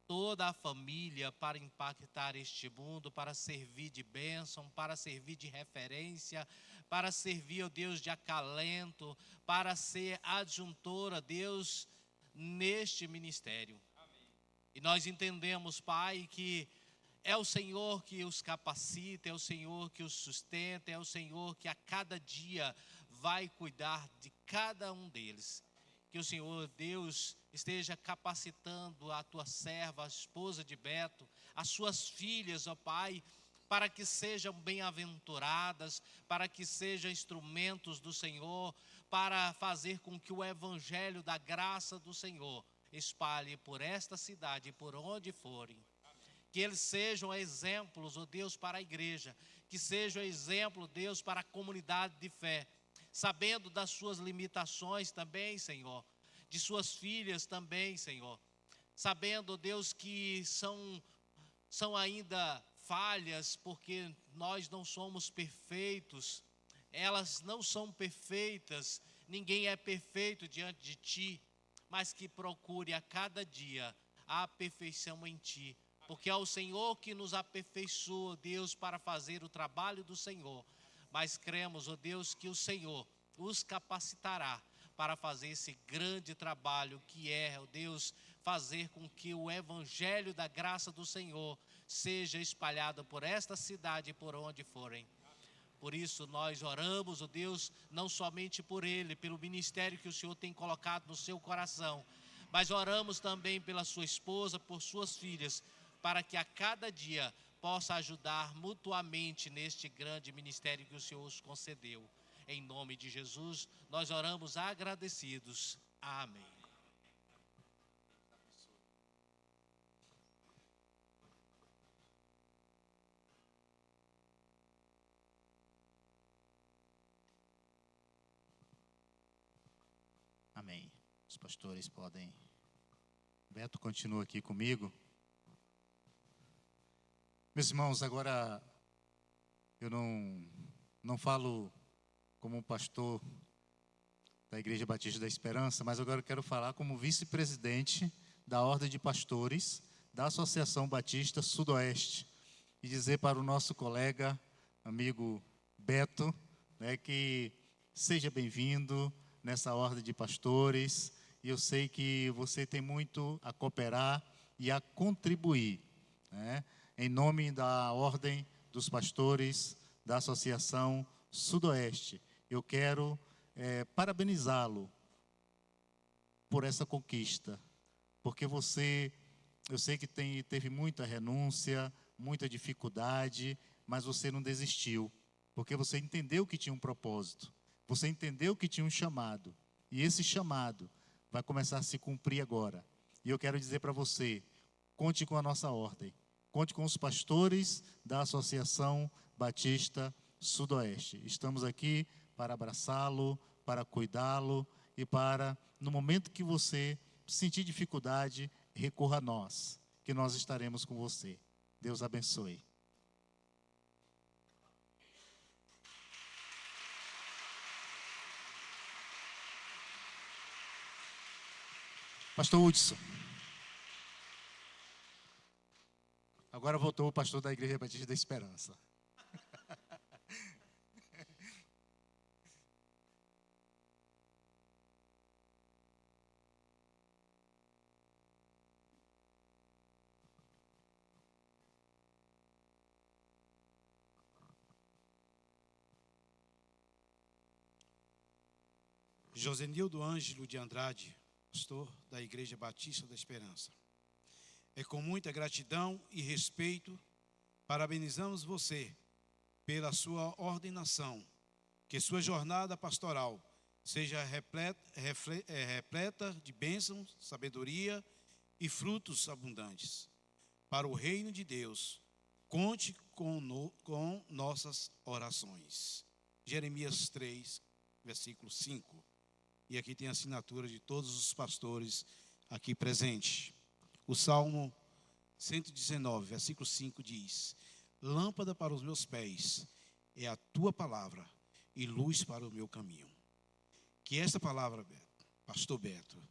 toda a família para impactar este mundo, para servir de bênção, para servir de referência, para servir, ó Deus, de acalento, para ser adjuntora, Deus, neste ministério. E nós entendemos, Pai, que é o Senhor que os capacita, é o Senhor que os sustenta, é o Senhor que a cada dia vai cuidar de cada um deles. Que o Senhor, Deus, esteja capacitando a tua serva, a esposa de Beto, as suas filhas, ó Pai, para que sejam bem-aventuradas, para que sejam instrumentos do Senhor, para fazer com que o evangelho da graça do Senhor espalhe por esta cidade e por onde forem. Que eles sejam exemplos, ó Deus, para a igreja, que sejam exemplo, Deus, para a comunidade de fé, sabendo das suas limitações também, Senhor, de suas filhas também, Senhor, sabendo, Deus, que são ainda falhas, porque nós não somos perfeitos, elas não são perfeitas, ninguém é perfeito diante de Ti, mas que procure a cada dia a perfeição em Ti, porque é o Senhor que nos aperfeiçoa, Deus, para fazer o trabalho do Senhor. Mas cremos, ó Deus, que o Senhor os capacitará para fazer esse grande trabalho que é, ó Deus, fazer com que o evangelho da graça do Senhor seja espalhado por esta cidade e por onde forem. Por isso nós oramos, ó Deus, não somente por ele, pelo ministério que o Senhor tem colocado no seu coração, mas oramos também pela sua esposa, por suas filhas, para que a cada dia possa ajudar mutuamente neste grande ministério que o Senhor os concedeu. Em nome de Jesus, nós oramos agradecidos. Amém. Amém. Os pastores podem. Beto continua aqui comigo. Meus irmãos, agora eu não falo como um pastor da Igreja Batista da Esperança, mas agora eu quero falar como vice-presidente da Ordem de Pastores da Associação Batista Sudoeste e dizer para o nosso colega, amigo Beto, né, que seja bem-vindo nessa Ordem de Pastores, e eu sei que você tem muito a cooperar e a contribuir, né? Em nome da Ordem dos Pastores da Associação Sudoeste, eu quero parabenizá-lo por essa conquista, porque você, eu sei que teve muita renúncia, muita dificuldade, mas você não desistiu, porque você entendeu que tinha um propósito, você entendeu que tinha um chamado, e esse chamado vai começar a se cumprir agora. E eu quero dizer para você, conte com a nossa ordem, conte com os pastores da Associação Batista Sudoeste. Estamos aqui para abraçá-lo, para cuidá-lo e para, no momento que você sentir dificuldade, recorra a nós, que nós estaremos com você. Deus abençoe. Pastor Hudson. Agora voltou o pastor da Igreja Batista da Esperança. Josenildo Ângelo de Andrade, pastor da Igreja Batista da Esperança. É com muita gratidão e respeito, parabenizamos você pela sua ordenação, que sua jornada pastoral seja repleta de bênçãos, sabedoria e frutos abundantes. Para o reino de Deus, conte com nossas orações. Jeremias 3, versículo 5. E aqui tem a assinatura de todos os pastores aqui presentes. O Salmo 119, versículo 5 diz: lâmpada para os meus pés é a tua palavra e luz para o meu caminho. Que esta palavra, Beto, pastor Beto,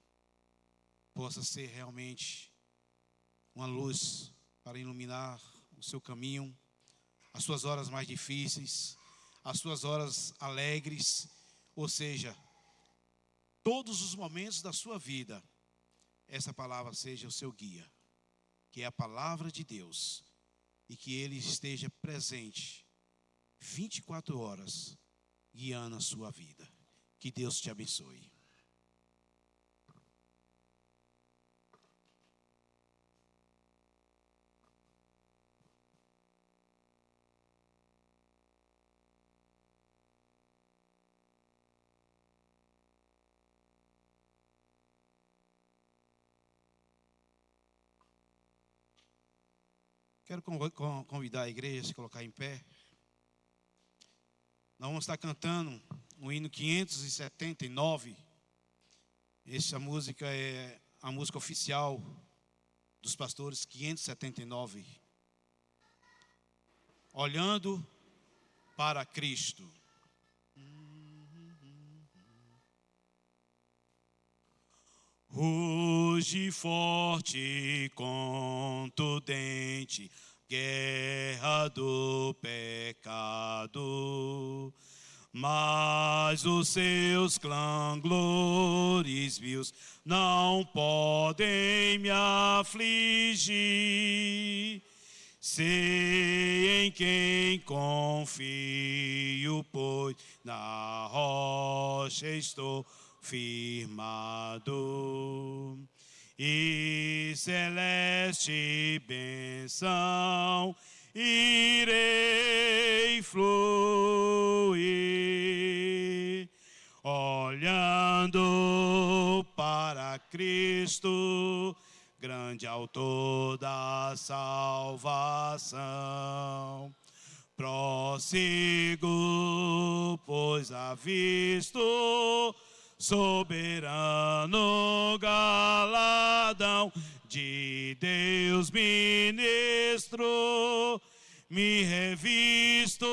possa ser realmente uma luz para iluminar o seu caminho, as suas horas mais difíceis, as suas horas alegres, ou seja, todos os momentos da sua vida, essa palavra seja o seu guia, que é a palavra de Deus, e que ele esteja presente 24 horas, guiando a sua vida. Que Deus te abençoe. Quero convidar a igreja a se colocar em pé. Nós vamos estar cantando o hino 579. Essa música é a música oficial dos pastores, 579. Olhando para Cristo. Ruge forte e contundente, guerra do pecado, mas os seus clangores vios não podem me afligir. Sei em quem confio, pois na rocha estou firmado, e celeste bênção irei fluir, olhando para Cristo, grande autor da salvação. Prossigo, pois avisto soberano galadão de Deus ministro, me revisto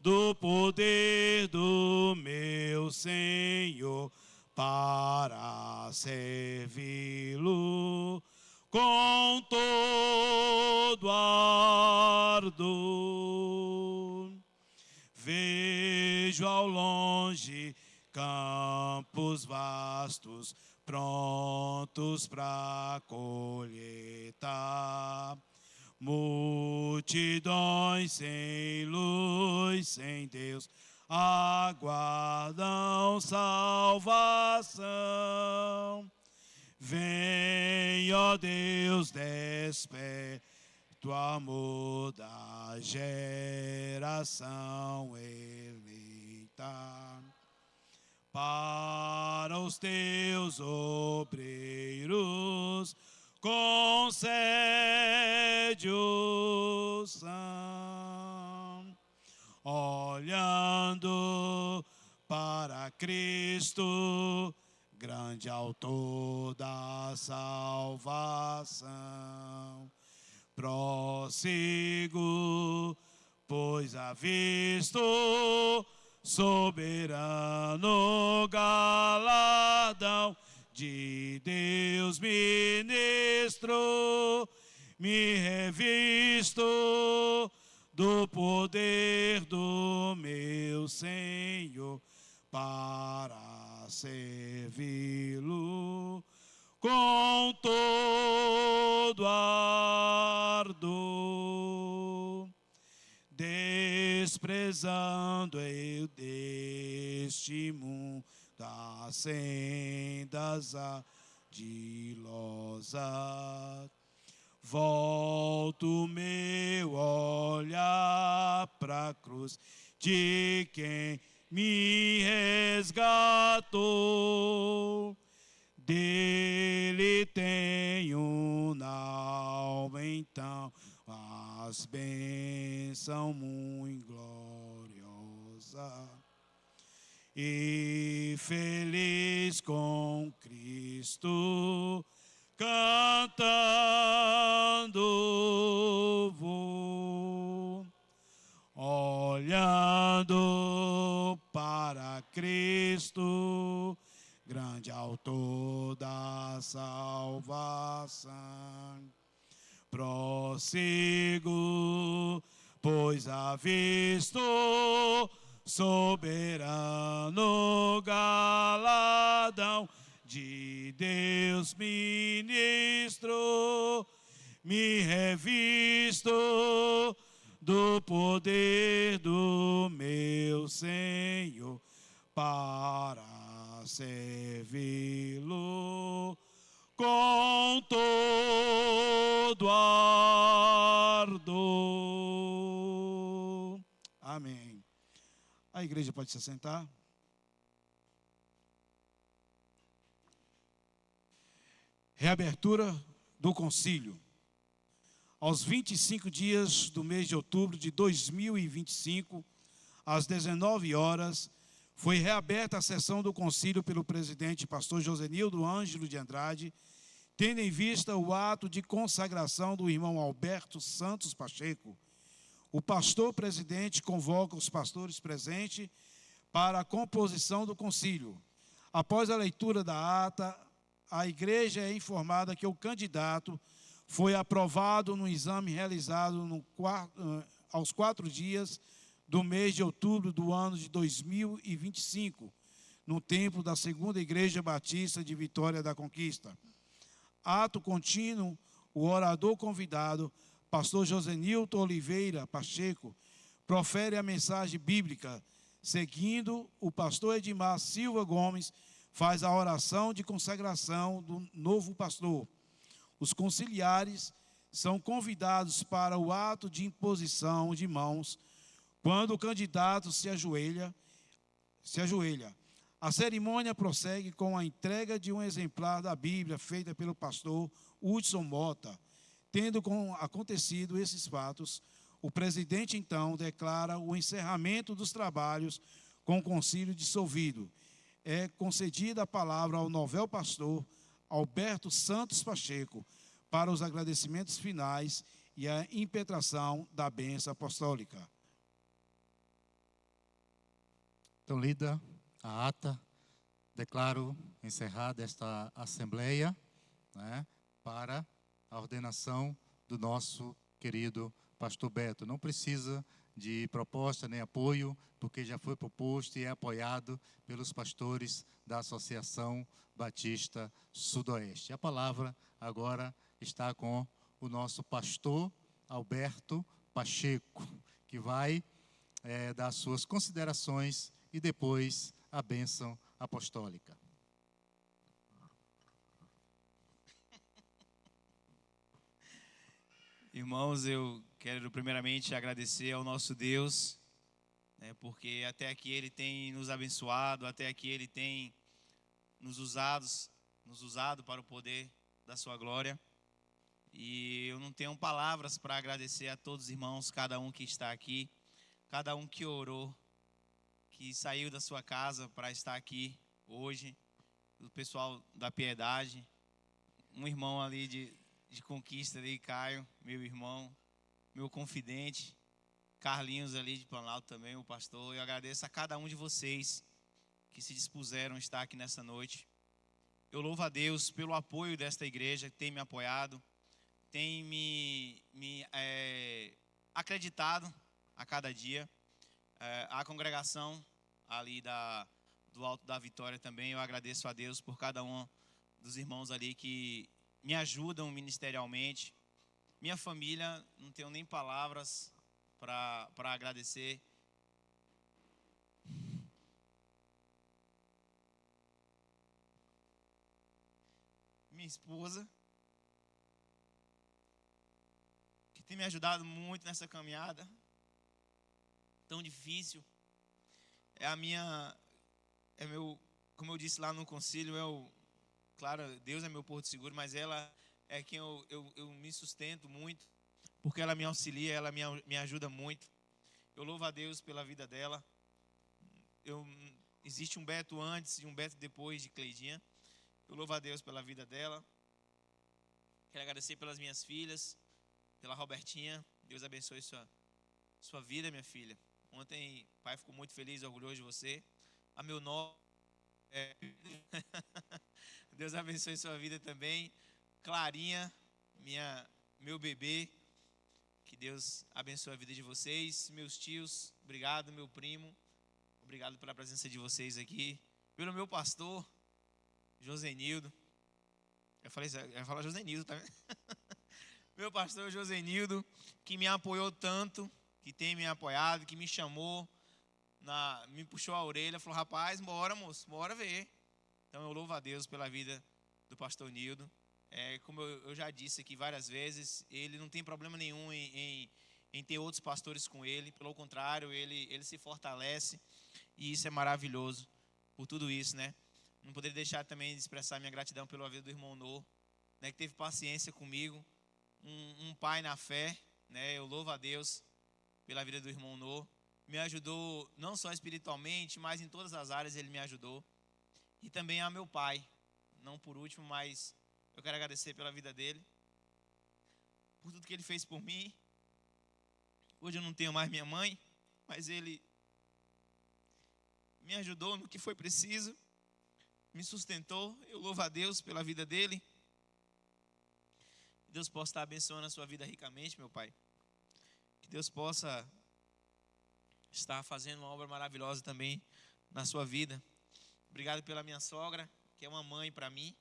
do poder do meu Senhor para servi-lo com todo ardor. Vejo ao longe campos vastos, prontos para colheita, multidões sem luz, sem Deus, aguardam salvação. Vem, ó Deus, desperta o amor da geração eleita. Para os teus obreiros concede o são, olhando para Cristo, grande autor da salvação. Prossigo, pois avisto soberano galadão de Deus ministro, me revisto do poder do meu Senhor para servi-lo com todo ardor. Desprezando eu deste mundo das sendas ardilosas. Volto meu olhar para a cruz de quem me resgatou. Dele tenho na alma então as bênçãos muito gloriosas. E feliz com Cristo cantando vou, olhando para Cristo, grande autor da salvação. Prossigo, pois avisto soberano galadão de Deus ministro, me revisto do poder do meu Senhor para servi-lo com todo ardor. Amém. A igreja pode se assentar. Reabertura do concílio. Aos 25 dias do mês de outubro de 2025, às 19 horas, foi reaberta a sessão do concílio pelo presidente pastor Josenildo Ângelo de Andrade, tendo em vista o ato de consagração do irmão Alberto Santos Pacheco. O pastor presidente convoca os pastores presentes para a composição do concílio. Após a leitura da ata, a igreja é informada que o candidato foi aprovado no exame realizado aos 4 dias do mês de outubro do ano de 2025, no templo da Segunda Igreja Batista de Vitória da Conquista. Ato contínuo, o orador convidado, pastor Josenilton Oliveira Pacheco, profere a mensagem bíblica. Seguindo, o pastor Edmar Silva Gomes faz a oração de consagração do novo pastor. Os conciliares são convidados para o ato de imposição de mãos, quando o candidato se ajoelha. A cerimônia prossegue com a entrega de um exemplar da Bíblia feita pelo pastor Hudson Mota. Tendo acontecido esses fatos, o presidente então declara o encerramento dos trabalhos com o concílio dissolvido. É concedida a palavra ao novel pastor Alberto Santos Pacheco para os agradecimentos finais e a impetração da bênção apostólica. Então, lida a ata, declaro encerrada esta assembleia, né, para a ordenação do nosso querido pastor Beto. Não precisa de proposta nem apoio, porque já foi proposto e é apoiado pelos pastores da Associação Batista Sudoeste. A palavra agora está com o nosso pastor Alberto Pacheco, que vai dar suas considerações e depois a bênção apostólica. Irmãos, eu quero primeiramente agradecer ao nosso Deus, né, porque até aqui Ele tem nos abençoado, até aqui Ele tem nos usado para o poder da sua glória. E eu não tenho palavras para agradecer a todos os irmãos, cada um que está aqui, cada um que orou, que saiu da sua casa para estar aqui hoje, o pessoal da Piedade, um irmão ali de Conquista ali, Caio, meu irmão, meu confidente, Carlinhos ali de Planalto também, o pastor. Eu agradeço a cada um de vocês que se dispuseram a estar aqui nessa noite. Eu louvo a Deus pelo apoio desta igreja, que tem me apoiado, tem me acreditado a cada dia. A congregação ali do Alto da Vitória também, eu agradeço a Deus por cada um dos irmãos ali que me ajudam ministerialmente. Minha família, não tenho nem palavras para agradecer. minha esposa, que tem me ajudado muito nessa caminhada tão difícil. Como eu disse lá no concílio, claro, Deus é meu porto seguro, mas ela é quem eu me sustento muito, porque ela me auxilia, ela me ajuda muito. Eu louvo a Deus pela vida dela. Existe um Beto antes e um Beto depois de Cleidinha. Eu louvo a Deus pela vida dela. Quero agradecer pelas minhas filhas, pela Robertinha. Deus abençoe sua vida, minha filha. Ontem o pai ficou muito feliz e orgulhoso de você. A meu nome. Deus abençoe sua vida também. Clarinha, meu bebê. Que Deus abençoe a vida de vocês. Meus tios, obrigado. Meu primo, obrigado pela presença de vocês aqui. Pelo meu pastor, Josenildo. Eu ia falar Josenildo, tá vendo? Meu pastor Josenildo, que me apoiou tanto, que tem me apoiado, que me chamou, me puxou a orelha, falou: rapaz, bora, moço, bora ver. Então eu louvo a Deus pela vida do pastor Nildo. Como eu já disse aqui várias vezes, ele não tem problema nenhum em ter outros pastores com ele. Pelo contrário, ele se fortalece, e isso é maravilhoso por tudo isso, né? Não poderia deixar também de expressar minha gratidão pela vida do irmão Nô, né, que teve paciência comigo, um pai na fé, né? Eu louvo a Deus pela vida do irmão Nô. Me ajudou não só espiritualmente, mas em todas as áreas ele me ajudou. E também a meu pai, não por último, mas eu quero agradecer pela vida dele, por tudo que ele fez por mim. Hoje eu não tenho mais minha mãe, mas ele me ajudou no que foi preciso, me sustentou. Eu louvo a Deus pela vida dele. Que Deus possa estar abençoando a sua vida ricamente, meu pai. Que Deus possa estar fazendo uma obra maravilhosa também na sua vida. Obrigado pela minha sogra, que é uma mãe para mim.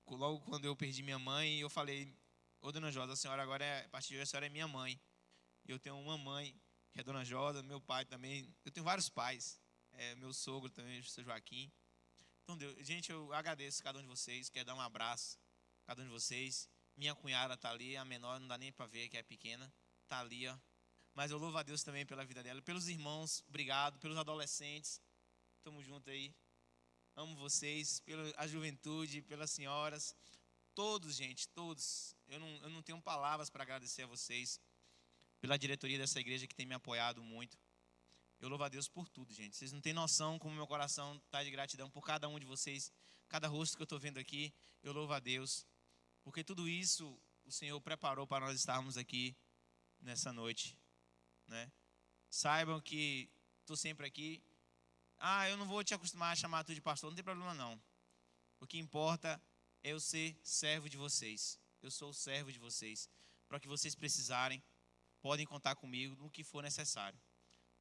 Logo quando eu perdi minha mãe, eu falei: ô dona Josa, a senhora agora, a partir de hoje, a senhora é minha mãe. Eu tenho uma mãe, que é a dona Josa, meu pai também. Eu tenho vários pais. Meu sogro também, o seu Joaquim. Então, gente, eu agradeço a cada um de vocês. Quero dar um abraço a cada um de vocês. Minha cunhada está ali, a menor, não dá nem para ver, que é pequena. Está ali, ó. Mas eu louvo a Deus também pela vida dela. Pelos irmãos, obrigado. Pelos adolescentes, estamos juntos aí. Amo vocês, pela juventude, pelas senhoras. Todos, gente, todos. Eu não tenho palavras para agradecer a vocês. Pela diretoria dessa igreja que tem me apoiado muito. Eu louvo a Deus por tudo, gente. Vocês não têm noção como meu coração está de gratidão por cada um de vocês. Cada rosto que eu estou vendo aqui, eu louvo a Deus. Porque tudo isso o Senhor preparou para nós estarmos aqui nessa noite, né? Saibam que estou sempre aqui. Eu não vou te acostumar a chamar tu de pastor, não tem problema não. O que importa é eu ser servo de vocês. Eu sou o servo de vocês. Para o que vocês precisarem, podem contar comigo no que for necessário.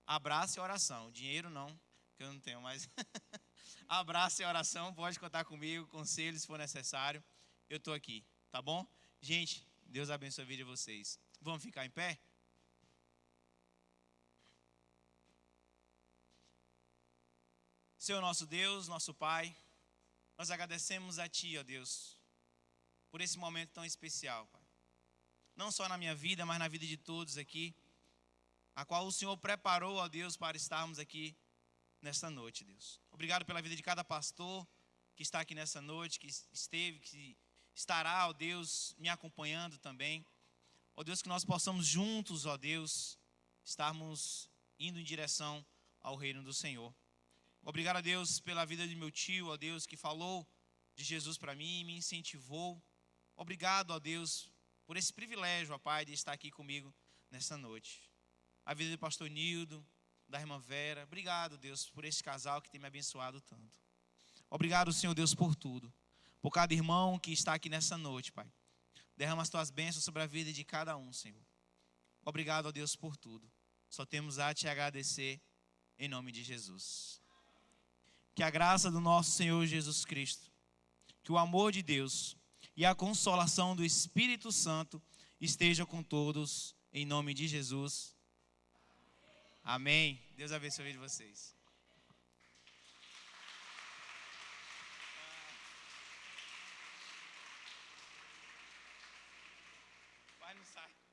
Abraço e oração. Dinheiro não, que eu não tenho, mas abraço e oração, pode contar comigo, conselho se for necessário. Eu estou aqui, tá bom? Gente, Deus abençoe a vida de vocês. Vamos ficar em pé? Senhor nosso Deus, nosso Pai, nós agradecemos a Ti, ó Deus, por esse momento tão especial, Pai. Não só na minha vida, mas na vida de todos aqui, a qual o Senhor preparou, ó Deus, para estarmos aqui nesta noite, Deus. Obrigado pela vida de cada pastor que está aqui nessa noite, que esteve, que estará, ó Deus, me acompanhando também. Ó Deus, que nós possamos juntos, ó Deus, estarmos indo em direção ao reino do Senhor. Obrigado a Deus pela vida de meu tio, ó Deus, que falou de Jesus para mim, me incentivou. Obrigado, ó Deus, por esse privilégio, ó Pai, de estar aqui comigo nessa noite. A vida do pastor Nildo, da irmã Vera. Obrigado, Deus, por esse casal que tem me abençoado tanto. Obrigado, Senhor Deus, por tudo. Por cada irmão que está aqui nessa noite, Pai. Derrama as tuas bênçãos sobre a vida de cada um, Senhor. Obrigado, ó Deus, por tudo. Só temos a te agradecer em nome de Jesus. Que a graça do nosso Senhor Jesus Cristo, que o amor de Deus e a consolação do Espírito Santo esteja com todos, em nome de Jesus. Amém. Deus abençoe vocês. sai.